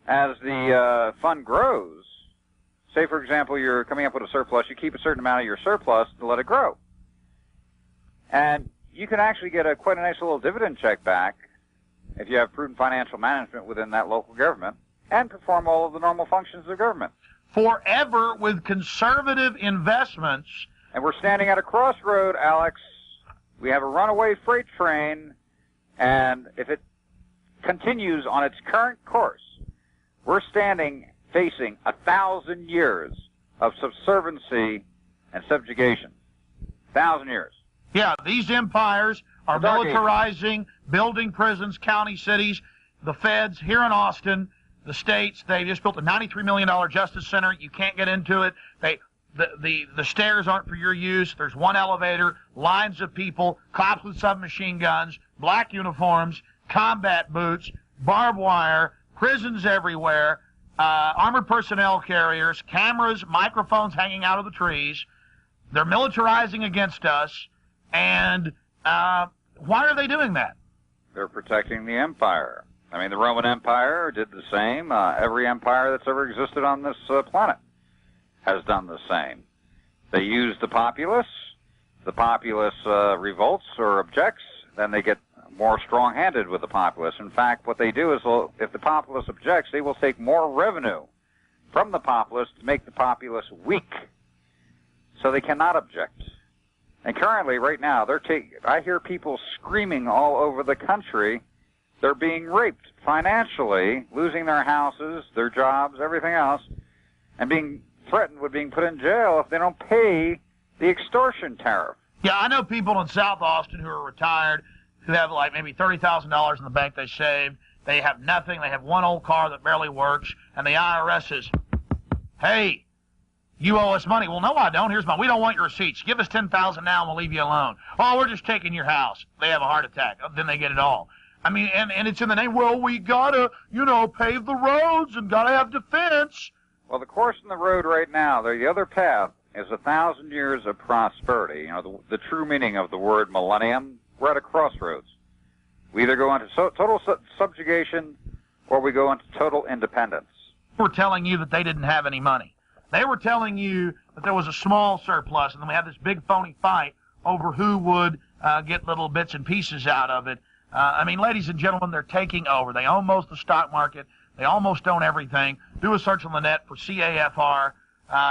as the fund grows, say, for example, you're coming up with a surplus, you keep a certain amount of your surplus to let it grow. And you can actually get quite a nice little dividend check back if you have prudent financial management within that local government and perform all of the normal functions of government. Forever with conservative investments. And we're standing at a crossroad, Alex. We have a runaway freight train, and if it continues on its current course, we're facing 1,000 years of subserviency and subjugation. 1,000 years. Yeah, these empires are militarizing, building prisons, county cities, the feds here in Austin, the states. They just built a $93 million justice center. You can't get into it. The stairs aren't for your use. There's one elevator, lines of people, cops with submachine guns, black uniforms, combat boots, barbed wire, prisons everywhere, armored personnel carriers, cameras, microphones hanging out of the trees. They're militarizing against us. And why are they doing that? They're protecting the empire. I mean, the Roman Empire did the same. Every empire that's ever existed on this planet has done the same. They use the populace. The populace revolts or objects. Then they get more strong-handed with the populace. In fact, what they do is, if the populace objects, they will take more revenue from the populace to make the populace weak, so they cannot object. And currently, right now, I hear people screaming all over the country. They're being raped financially, losing their houses, their jobs, everything else, and being threatened with being put in jail if they don't pay the extortion tariff. Yeah, I know people in South Austin who are retired, who have like maybe $30,000 in the bank they saved. They have nothing. They have one old car that barely works, and the IRS says, hey, you owe us money. Well, no, I don't. Here's we don't want your receipts. Give us $10,000 now and we'll leave you alone. Oh, we're just taking your house. They have a heart attack. Then they get it all. I mean, and it's in the name, well, we gotta, pave the roads and gotta have defense. Well, the course in the road right now, the other path is 1,000 years of prosperity. The true meaning of the word millennium. We're at a crossroads. We either go into total subjugation or we go into total independence. We're telling you that they didn't have any money. They were telling you that there was a small surplus, and then we had this big phony fight over who would get little bits and pieces out of it. I mean, ladies and gentlemen, they're taking over. They own most of the stock market. They almost own everything. Do a search on the net for CAFR.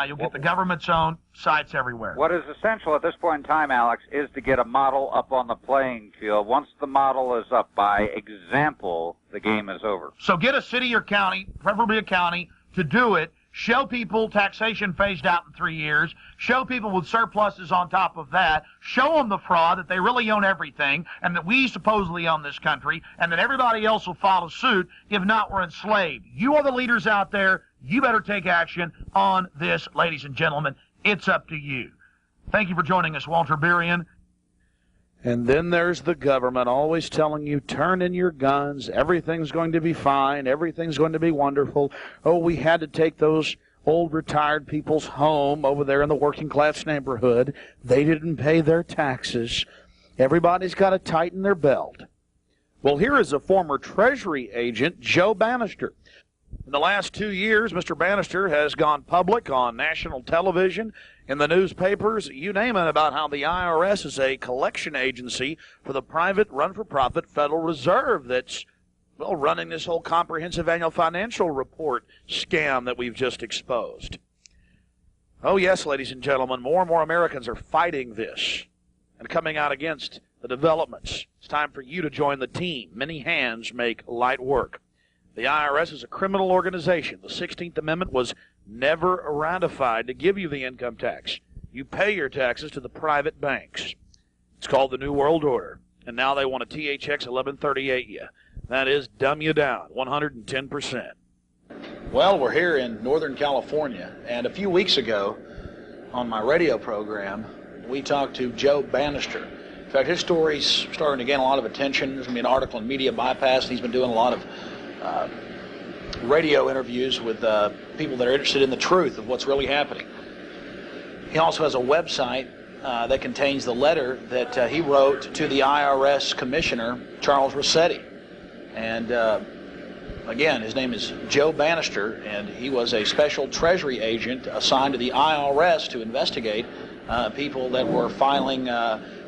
You'll get the government's own sites everywhere. What is essential at this point in time, Alex, is to get a model up on the playing field. Once the model is up, by example, the game is over. So get a city or county, preferably a county, to do it. Show people taxation phased out in 3 years. Show people with surpluses on top of that. Show them the fraud, that they really own everything, and that we supposedly own this country, and that everybody else will follow suit. If not, we're enslaved. You are the leaders out there. You better take action on this, ladies and gentlemen. It's up to you. Thank you for joining us, Walter Berian. And then there's the government always telling you, turn in your guns, everything's going to be fine, everything's going to be wonderful. Oh, we had to take those old retired people's home over there in the working class neighborhood. They didn't pay their taxes. Everybody's got to tighten their belt. Well, here is a former Treasury agent, Joe Bannister. In the last 2 years, Mr. Bannister has gone public on national television, in the newspapers, you name it, about how the IRS is a collection agency for the private, run-for-profit Federal Reserve that's, well, running this whole comprehensive annual financial report scam that we've just exposed. Oh, yes, ladies and gentlemen, more and more Americans are fighting this and coming out against the developments. It's time for you to join the team. Many hands make light work. The IRS is a criminal organization. The 16th Amendment was never ratified to give you the income tax. You pay your taxes to the private banks. It's called the New World Order. And now they want to THX 1138 you. That is, dumb you down 110%. Well, we're here in Northern California, and a few weeks ago on my radio program, we talked to Joe Bannister. In fact, his story's starting to gain a lot of attention. There's going to be an article in Media Bypass, and he's been doing a lot of radio interviews with people that are interested in the truth of what's really happening. He also has a website that contains the letter that he wrote to the IRS Commissioner, Charles Rossetti. And again, his name is Joe Bannister, and he was a special Treasury agent assigned to the IRS to investigate people that were filing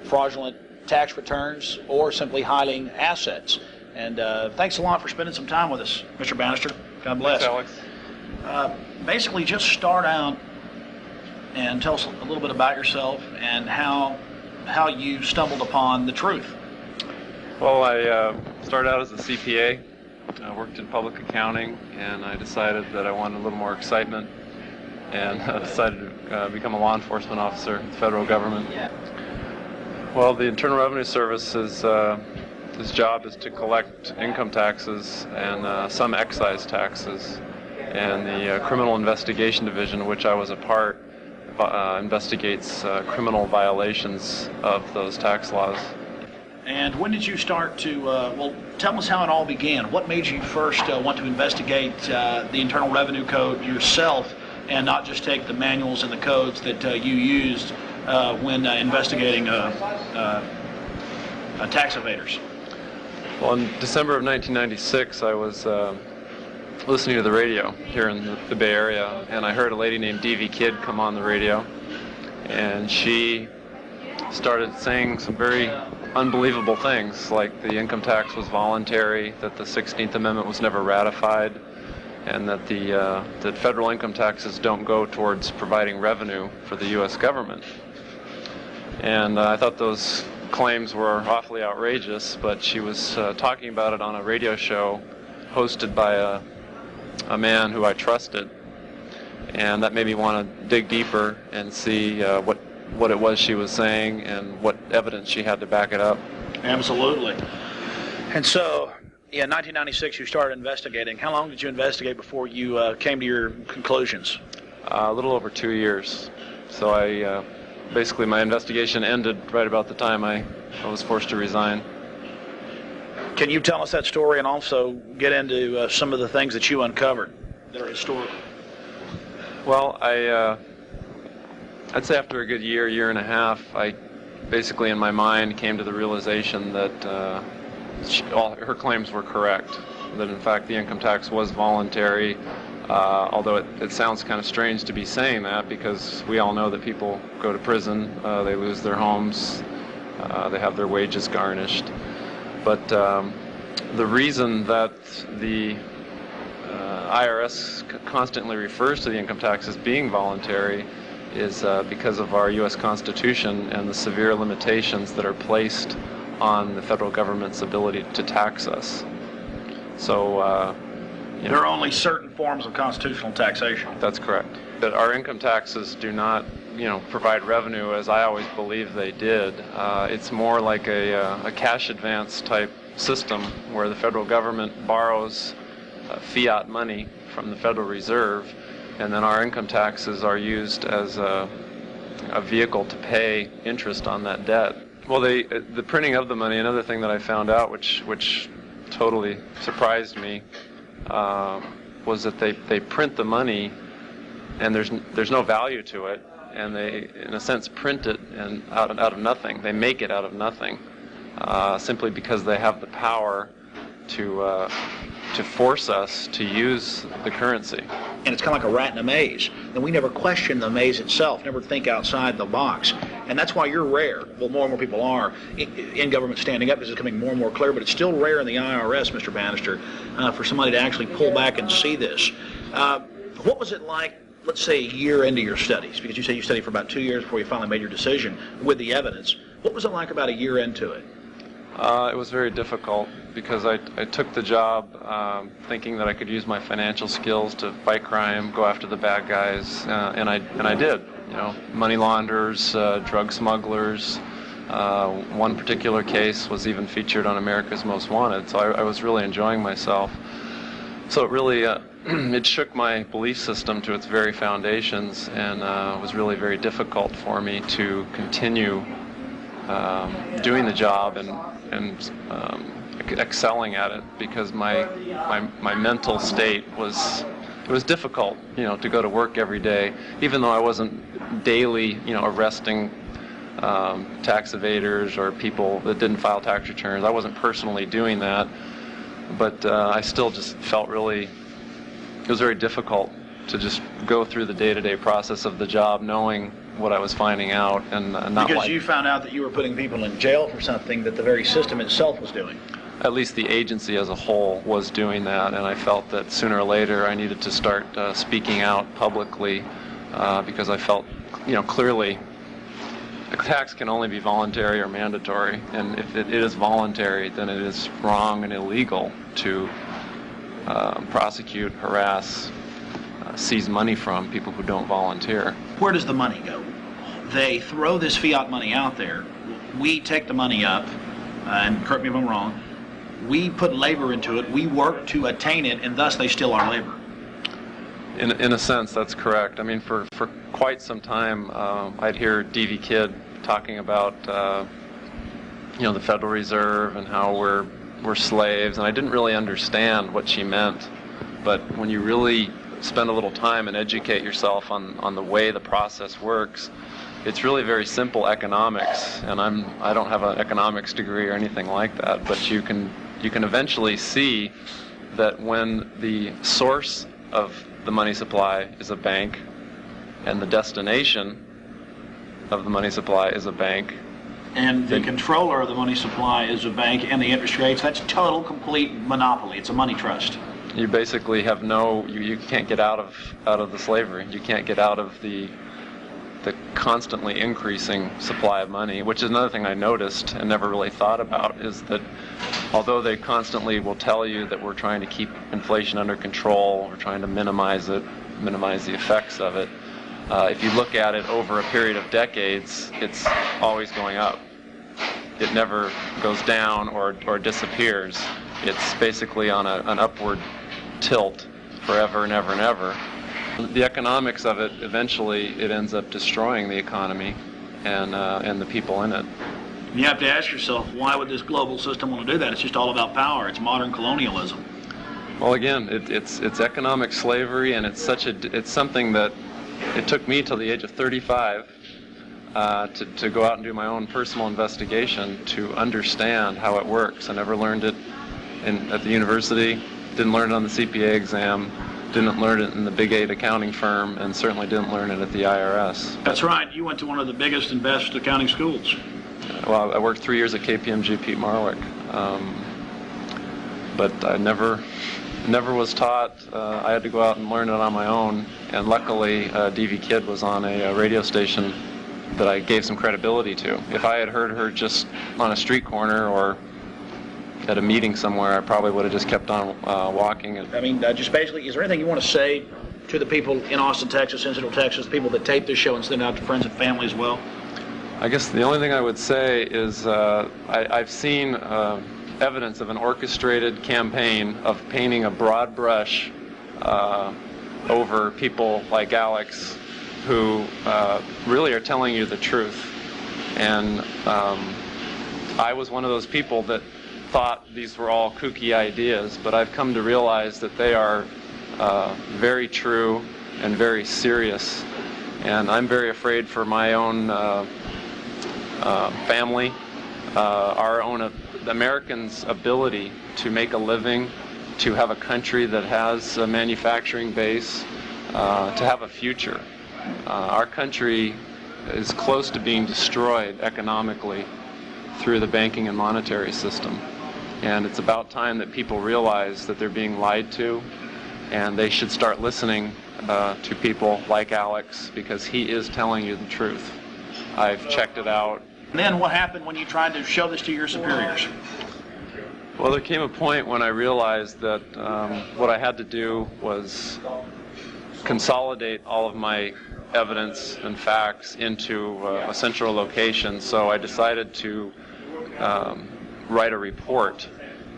fraudulent tax returns or simply hiding assets. And thanks a lot for spending some time with us, Mr. Bannister. God bless. Thanks, Alex. Basically, just start out and tell us a little bit about yourself and how you stumbled upon the truth. Well, I started out as a CPA. I worked in public accounting, and I decided that I wanted a little more excitement, and I decided to become a law enforcement officer in the federal government. Well, the Internal Revenue Service is... His job is to collect income taxes and some excise taxes. And the Criminal Investigation Division, of which I was a part, investigates criminal violations of those tax laws. And when did you start to, well, tell us how it all began. What made you first want to investigate the Internal Revenue Code yourself and not just take the manuals and the codes that you used when investigating tax evaders? Well, in December of 1996, I was listening to the radio here in the Bay Area, and I heard a lady named D.V. Kidd come on the radio, and she started saying some very unbelievable things, like the income tax was voluntary, that the 16th Amendment was never ratified, and that that federal income taxes don't go towards providing revenue for the U.S. government. And I thought those claims were awfully outrageous, but she was talking about it on a radio show hosted by a man who I trusted, and that made me want to dig deeper and see what it was she was saying and what evidence she had to back it up. Absolutely. And so, in 1996 you started investigating. How long did you investigate before you came to your conclusions? A little over 2 years. So I basically my investigation ended right about the time I was forced to resign. Can you tell us that story and also get into some of the things that you uncovered that are historical? Well, I'd say after a good year and a half, I basically in my mind came to the realization that all her claims were correct, that in fact the income tax was voluntary, although it sounds kind of strange to be saying that because we all know that people go to prison, they lose their homes, they have their wages garnished. But the reason that the IRS constantly refers to the income tax as being voluntary is because of our U.S. Constitution and the severe limitations that are placed on the federal government's ability to tax us. So there are only certain forms of constitutional taxation. That's correct. That our income taxes do not, provide revenue as I always believed they did. It's more like a cash advance type system where the federal government borrows fiat money from the Federal Reserve, and then our income taxes are used as a vehicle to pay interest on that debt. Well, the printing of the money, another thing that I found out, which totally surprised me, was that they print the money there's no value to it, and they, in a sense, print it and out of nothing. They make it out of nothing, simply because they have the power to force us to use the currency. And it's kind of like a rat in a maze. And we never question the maze itself, never think outside the box. And that's why you're rare. Well, more and more people are in government standing up. This is becoming more and more clear, but it's still rare in the IRS, Mr. Bannister, for somebody to actually pull back and see this. What was it like, let's say, a year into your studies? Because you said you studied for about 2 years before you finally made your decision with the evidence. What was it like about a year into it? It was very difficult because I took the job thinking that I could use my financial skills to fight crime, go after the bad guys, and I did. You know, money launderers, drug smugglers. One particular case was even featured on America's Most Wanted, so I was really enjoying myself. So it really it shook my belief system to its very foundations, and was really very difficult for me to continue doing the job and excelling at it, because my mental state was difficult, you know, to go to work every day, even though I wasn't daily, you know, arresting tax evaders or people that didn't file tax returns. I wasn't personally doing that, but I still just felt it was very difficult to just go through the day-to-day process of the job, knowing what I was finding out, and not because you found out that you were putting people in jail for something that the very system itself was doing. At least the agency as a whole was doing that, and I felt that sooner or later I needed to start speaking out publicly, because I felt, you know, clearly a tax can only be voluntary or mandatory, and if it is voluntary, then it is wrong and illegal to prosecute, harass, seize money from people who don't volunteer. Where does the money go? They throw this fiat money out there. We take the money up, and correct me if I'm wrong, we put labor into it, we work to attain it, and thus they steal our labor. In a sense, that's correct. I mean, for quite some time, I'd hear D.V. Kidd talking about, you know, the Federal Reserve and how we're slaves, and I didn't really understand what she meant. But when you really spend a little time and educate yourself on the way the process works, it's really very simple economics. And I don't have an economics degree or anything like that, but you can eventually see that when the source of the money supply is a bank, and the destination of the money supply is a bank, and the controller of the money supply is a bank, and the interest rates, that's total, complete monopoly. It's a money trust. You basically have you can't get out of the slavery. You can't get out of the constantly increasing supply of money, which is another thing I noticed and never really thought about, is that although they constantly will tell you that we're trying to keep inflation under control, we're trying to minimize the effects of it, if you look at it over a period of decades, it's always going up. It never goes down or disappears. It's basically on an upward tilt forever and ever and ever. The economics of it, eventually, it ends up destroying the economy and the people in it. You have to ask yourself, why would this global system want to do that? It's just all about power. It's modern colonialism. Well, again, it's economic slavery, and it's something that it took me till the age of 35 to go out and do my own personal investigation to understand how it works. I never learned it at the university, didn't learn it on the CPA exam, didn't learn it in the Big 8 accounting firm, and certainly didn't learn it at the IRS. That's right. You went to one of the biggest and best accounting schools. Well, I worked 3 years at KPMG Pete Marwick, but I never was taught. I had to go out and learn it on my own, and luckily D.V. Kidd was on a radio station that I gave some credibility to. If I had heard her just on a street corner or at a meeting somewhere, I probably would have just kept on walking. I mean, just basically, is there anything you want to say to the people in Austin, Texas, in Central Texas, the people that tape this show and send it out to friends and family as well? I guess the only thing I would say is I've seen evidence of an orchestrated campaign of painting a broad brush over people like Alex, who really are telling you the truth. And I was one of those people that thought these were all kooky ideas, but I've come to realize that they are very true, and very serious. And I'm very afraid for my own family, our own Americans' ability to make a living, to have a country that has a manufacturing base, to have a future. Our country is close to being destroyed economically through the banking and monetary system. And it's about time that people realize that they're being lied to, and they should start listening to people like Alex, because he is telling you the truth. I've checked it out. And then what happened when you tried to show this to your superiors? Well, there came a point when I realized that what I had to do was consolidate all of my evidence and facts into a central location. So I decided to write a report,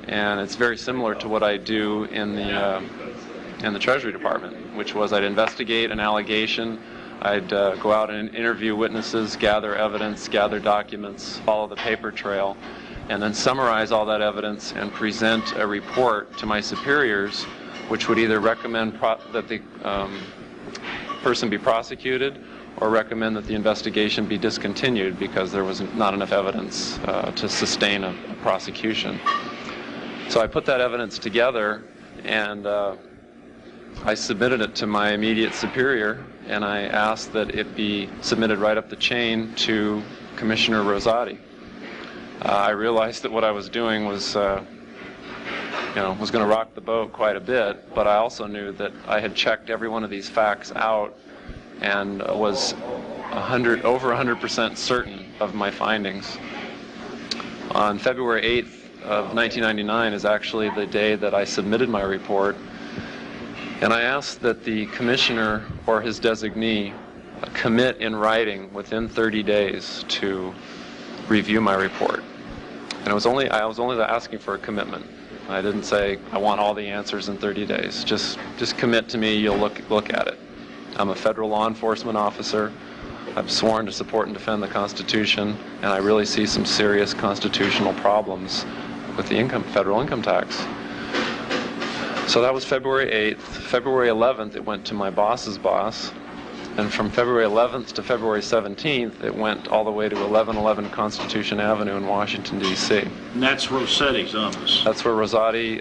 and it's very similar to what I do in the Treasury Department, which was I'd investigate an allegation, I'd go out and interview witnesses, gather evidence, gather documents, follow the paper trail, and then summarize all that evidence and present a report to my superiors, which would either recommend that the person be prosecuted or recommend that the investigation be discontinued because there was not enough evidence to sustain a prosecution. So I put that evidence together, and I submitted it to my immediate superior, and I asked that it be submitted right up the chain to Commissioner Rosati. I realized that what I was doing was going to rock the boat quite a bit, but I also knew that I had checked every one of these facts out and was over 100% certain of my findings. On February 8th of 1999 is actually the day that I submitted my report, and I asked that the commissioner or his designee commit in writing within 30 days to review my report. And I was only asking for a commitment. I didn't say I want all the answers in 30 days. Just commit to me. You'll look at it. I'm a federal law enforcement officer. I've sworn to support and defend the Constitution, and I really see some serious constitutional problems with the federal income tax. So that was February 8th. February 11th, it went to my boss's boss. And from February 11th to February 17th, it went all the way to 1111 Constitution Avenue in Washington, D.C. And that's Rossetti's office. That's where Rosati,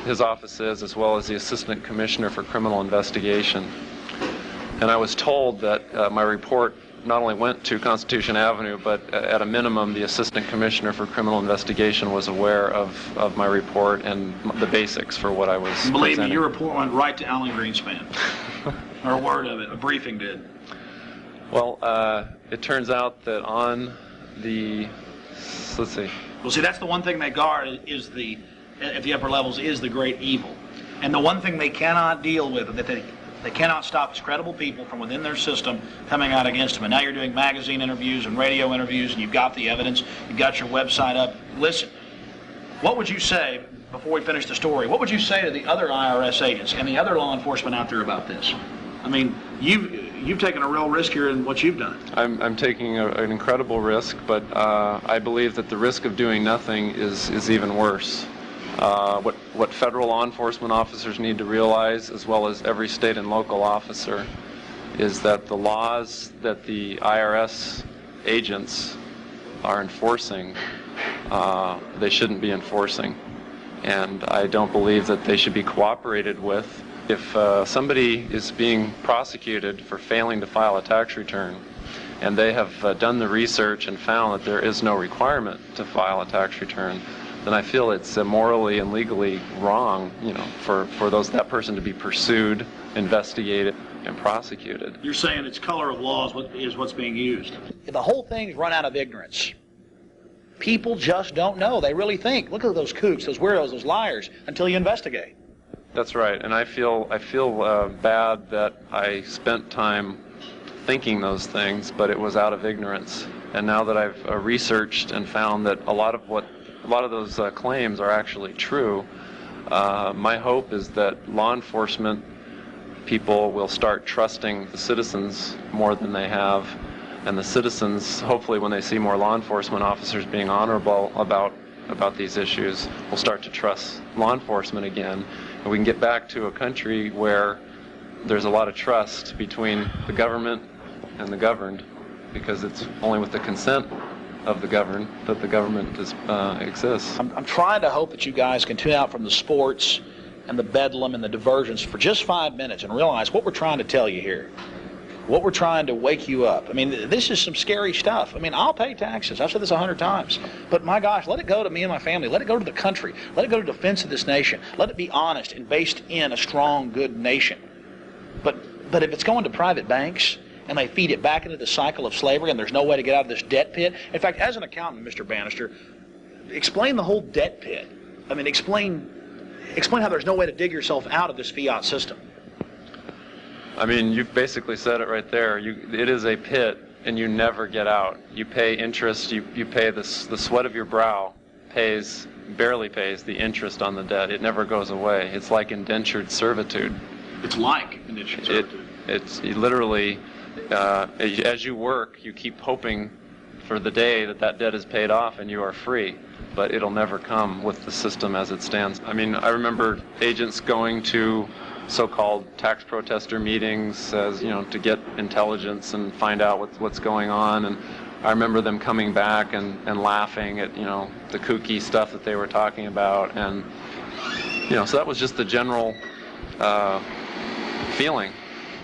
his office is, as well as the Assistant Commissioner for Criminal Investigation. And I was told that my report not only went to Constitution Avenue, but at a minimum, the Assistant Commissioner for Criminal Investigation was aware of my report and the basics for what I was presenting. Believe me, your report went right to Alan Greenspan. Or a word of it, a briefing did. Well, it turns out that on the, let's see. Well, see, that's the one thing they guard at the upper levels is the great evil. And the one thing they cannot deal with, that they cannot stop, is credible people from within their system coming out against them. And now you're doing magazine interviews and radio interviews, and you've got the evidence, you've got your website up. Listen, what would you say, before we finish the story, what would you say to the other IRS agents and the other law enforcement out there about this? I mean, you've taken a real risk here in what you've done. I'm taking an incredible risk, but I believe that the risk of doing nothing is even worse. What federal law enforcement officers need to realize, as well as every state and local officer, is that the laws that the IRS agents are enforcing, they shouldn't be enforcing. And I don't believe that they should be cooperated with. If somebody is being prosecuted for failing to file a tax return, and they have done the research and found that there is no requirement to file a tax return, then I feel it's morally and legally wrong, for that person to be pursued, investigated, and prosecuted. You're saying it's color of law is what's being used. The whole thing's run out of ignorance. People just don't know. They really think, look at those kooks, those weirdos, those liars, until you investigate. That's right, and I feel bad that I spent time thinking those things, but it was out of ignorance. And now that I've researched and found that a lot of those claims are actually true, my hope is that law enforcement people will start trusting the citizens more than they have, and the citizens, hopefully when they see more law enforcement officers being honorable about these issues, will start to trust law enforcement again, and we can get back to a country where there's a lot of trust between the government and the governed, because it's only with the consent of the governed that the government exists. I'm trying to hope that you guys can tune out from the sports and the bedlam and the diversions for just 5 minutes and realize what we're trying to tell you here. What we're trying to wake you up. I mean, this is some scary stuff. I mean, I'll pay taxes. I've said this 100 times. But my gosh, let it go to me and my family. Let it go to the country. Let it go to defense of this nation. Let it be honest and based in a strong, good nation. But if it's going to private banks and they feed it back into the cycle of slavery and there's no way to get out of this debt pit. In fact, as an accountant, Mr. Bannister, explain the whole debt pit. I mean, explain how there's no way to dig yourself out of this fiat system. I mean, you basically said it right there. It is a pit, and you never get out. You pay interest. You pay the sweat of your brow barely pays the interest on the debt. It never goes away. It's like indentured servitude. It's like indentured servitude. It's literally, as you work, you keep hoping for the day that debt is paid off and you are free. But it'll never come with the system as it stands. I mean, I remember agents going to so-called tax protester meetings, as you know, to get intelligence and find out what's going on. And I remember them coming back and laughing at, you know, the kooky stuff that they were talking about. And you know, so that was just the general feeling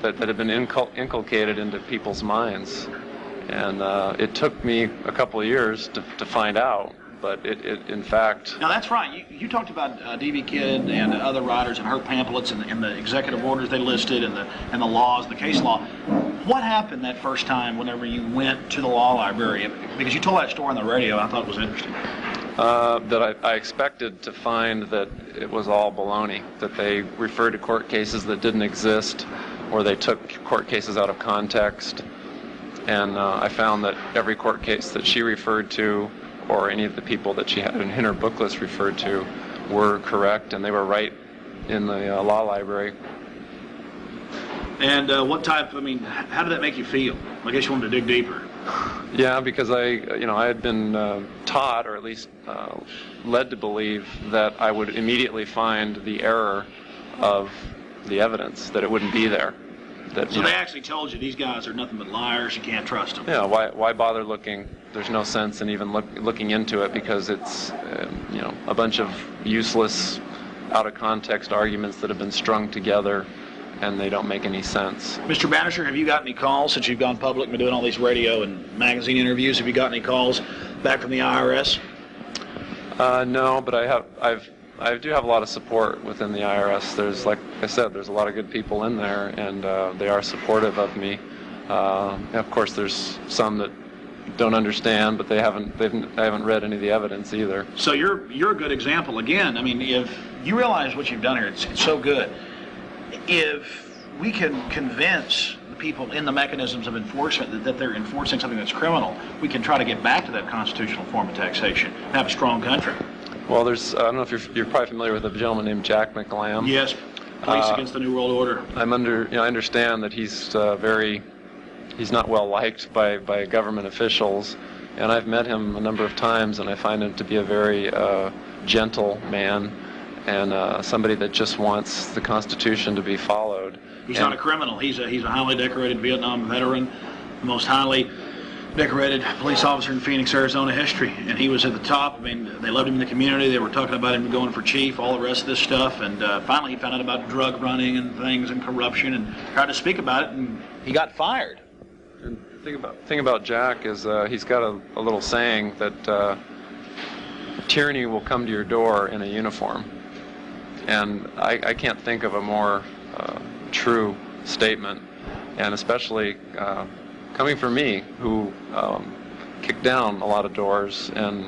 that had been inculcated into people's minds. And it took me a couple of years to find out. But it in fact... Now, that's right. You talked about D.V. Kidd and other writers and her pamphlets and the executive orders they listed and the laws, the case law. What happened that first time whenever you went to the law library? Because you told that story on the radio, I thought it was interesting. That I expected to find that it was all baloney, that they referred to court cases that didn't exist, or they took court cases out of context. And I found that every court case that she referred to, or any of the people that she had in her book list referred to, were correct, and they were right in the law library. And how did that make you feel? I guess you wanted to dig deeper. Yeah, because I had been taught, or at least led to believe, that I would immediately find the error of the evidence, that it wouldn't be there. So they actually told you these guys are nothing but liars, you can't trust them. Yeah, why bother looking? There's no sense in even looking into it, because it's a bunch of useless, out of context arguments that have been strung together, and they don't make any sense. Mr. Bannister, have you got any calls since you've gone public and been doing all these radio and magazine interviews? Have you got any calls back from the IRS? No, but I do have a lot of support within the IRS. There's, like I said, there's a lot of good people in there, and they are supportive of me. Of course, there's some that don't understand, but I haven't read any of the evidence either. So you're a good example. Again, I mean, if you realize what you've done here, it's so good. If we can convince the people in the mechanisms of enforcement that they're enforcing something that's criminal, we can try to get back to that constitutional form of taxation and have a strong country. Well, I don't know if you're probably familiar with a gentleman named Jack McLam. Yes, Police Against the New World Order. I understand that he's not well liked by government officials, and I've met him a number of times, and I find him to be a very gentle man, and somebody that just wants the Constitution to be followed. He's not a criminal. He's a highly decorated Vietnam veteran, the most highly decorated police officer in Phoenix, Arizona history, and he was at the top. I mean, they loved him in the community. They were talking about him going for chief, all the rest of this stuff, and finally he found out about drug running and things and corruption and tried to speak about it, and he got fired. And the thing about Jack is he's got a little saying that tyranny will come to your door in a uniform, and I can't think of a more true statement, and especially coming from me, who kicked down a lot of doors and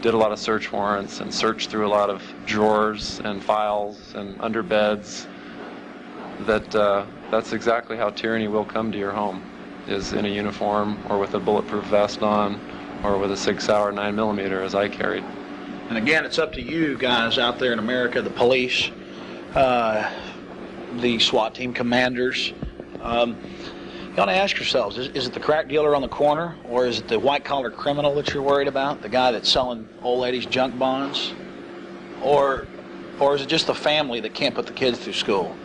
did a lot of search warrants and searched through a lot of drawers and files and under beds, that's exactly how tyranny will come to your home, is in a uniform or with a bulletproof vest on or with a 6 Sauer 9mm as I carried. And again, it's up to you guys out there in America, the police, the SWAT team commanders. You ought to ask yourselves, is it the crack dealer on the corner, or is it the white-collar criminal that you're worried about, the guy that's selling old ladies junk bonds? Or is it just the family that can't put the kids through school?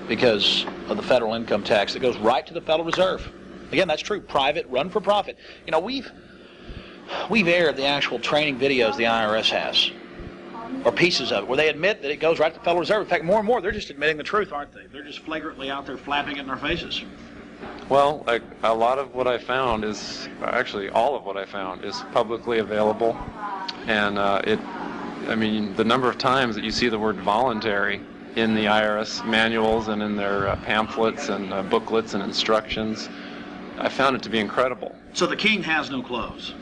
because of the federal income tax that goes right to the Federal Reserve. Again, that's true. Private, run for profit. You know, we've aired the actual training videos the IRS has, or pieces of it, where they admit that it goes right to the Federal Reserve. In fact, more and more, they're just admitting the truth, aren't they? They're just flagrantly out there flapping it in our faces. Well, a lot of what I found is, actually all of what I found is publicly available, and I mean, the number of times that you see the word voluntary in the IRS manuals and in their pamphlets and booklets and instructions, I found it to be incredible. So the king has no clothes.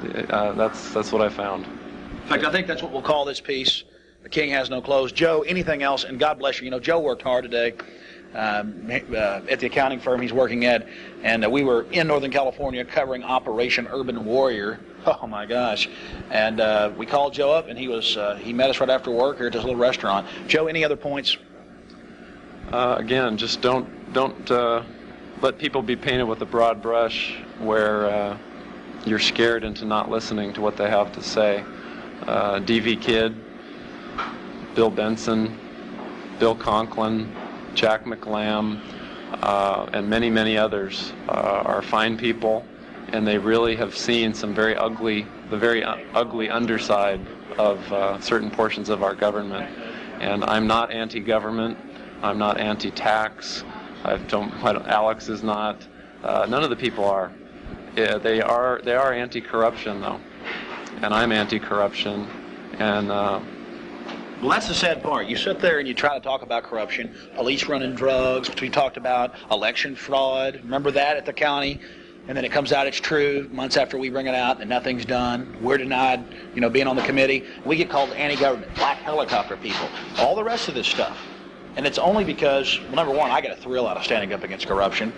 That's what I found. In fact, I think that's what we'll call this piece. The king has no clothes. Joe, anything else? And God bless you. You know, Joe worked hard today at the accounting firm he's working at, and we were in Northern California covering Operation Urban Warrior. Oh my gosh! And we called Joe up, and he met us right after work here at this little restaurant. Joe, any other points? Again, just don't let people be painted with a broad brush where you're scared into not listening to what they have to say. DV Kidd, Bill Benson, Bill Conklin, Jack McLam, and many, many others are fine people, and they really have seen the very ugly underside of certain portions of our government. And I'm not anti-government. I'm not anti-tax. Alex is not. None of the people are. Yeah, they are anti-corruption, though, and I'm anti-corruption, and. Well, that's the sad part. You sit there and you try to talk about corruption, police running drugs, which we talked about, election fraud. Remember that at the county? And then it comes out it's true months after we bring it out and nothing's done. We're denied, being on the committee. We get called anti-government, black helicopter people, all the rest of this stuff. And it's only because, well, number one, I get a thrill out of standing up against corruption.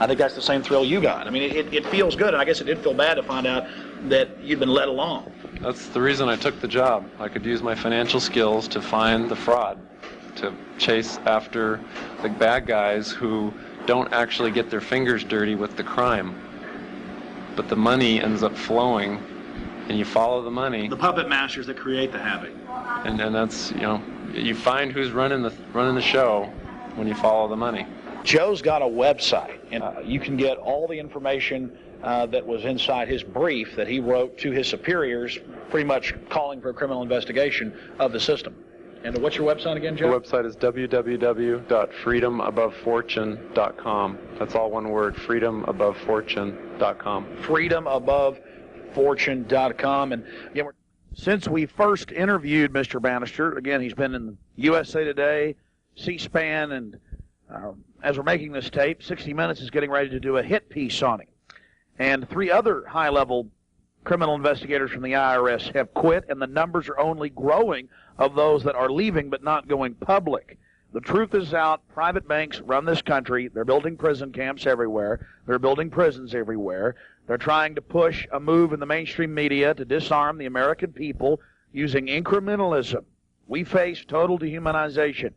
I think that's the same thrill you got. I mean, it feels good, and I guess it did feel bad to find out that you'd been led along. That's the reason I took the job. I could use my financial skills to find the fraud, to chase after the bad guys who don't actually get their fingers dirty with the crime. But the money ends up flowing, and you follow the money. The puppet masters that create the havoc. And that's, you find who's running the show when you follow the money. Joe's got a website, and you can get all the information that was inside his brief that he wrote to his superiors, pretty much calling for a criminal investigation of the system. And what's your website again, Joe? The website is www.freedomabovefortune.com. That's all one word, freedomabovefortune.com. Freedomabovefortune.com. And again, since we first interviewed Mr. Bannister, again, he's been in USA Today, C-SPAN, and as we're making this tape, 60 Minutes is getting ready to do a hit piece on him. And 3 other high-level criminal investigators from the IRS have quit, and the numbers are only growing of those that are leaving but not going public. The truth is out. Private banks run this country. They're building prison camps everywhere. They're building prisons everywhere. They're trying to push a move in the mainstream media to disarm the American people using incrementalism. We face total dehumanization.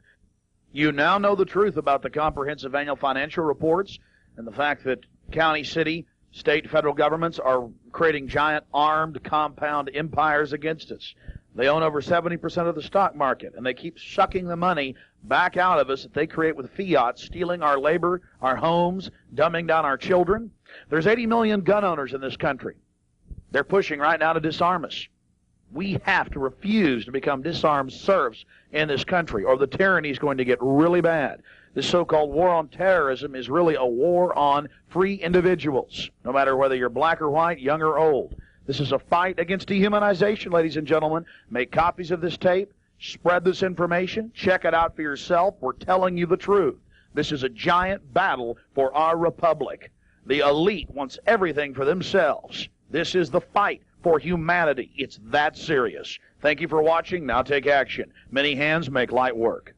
You now know the truth about the comprehensive annual financial reports and the fact that county, city, state, federal governments are creating giant armed compound empires against us. They own over 70% of the stock market, and they keep sucking the money back out of us that they create with fiat, stealing our labor, our homes, dumbing down our children. There's 80 million gun owners in this country. They're pushing right now to disarm us. We have to refuse to become disarmed serfs in this country, or the tyranny is going to get really bad. This so-called war on terrorism is really a war on free individuals, no matter whether you're black or white, young or old. This is a fight against dehumanization, ladies and gentlemen. Make copies of this tape. Spread this information. Check it out for yourself. We're telling you the truth. This is a giant battle for our republic. The elite wants everything for themselves. This is the fight for humanity. It's that serious. Thank you for watching. Now take action. Many hands make light work.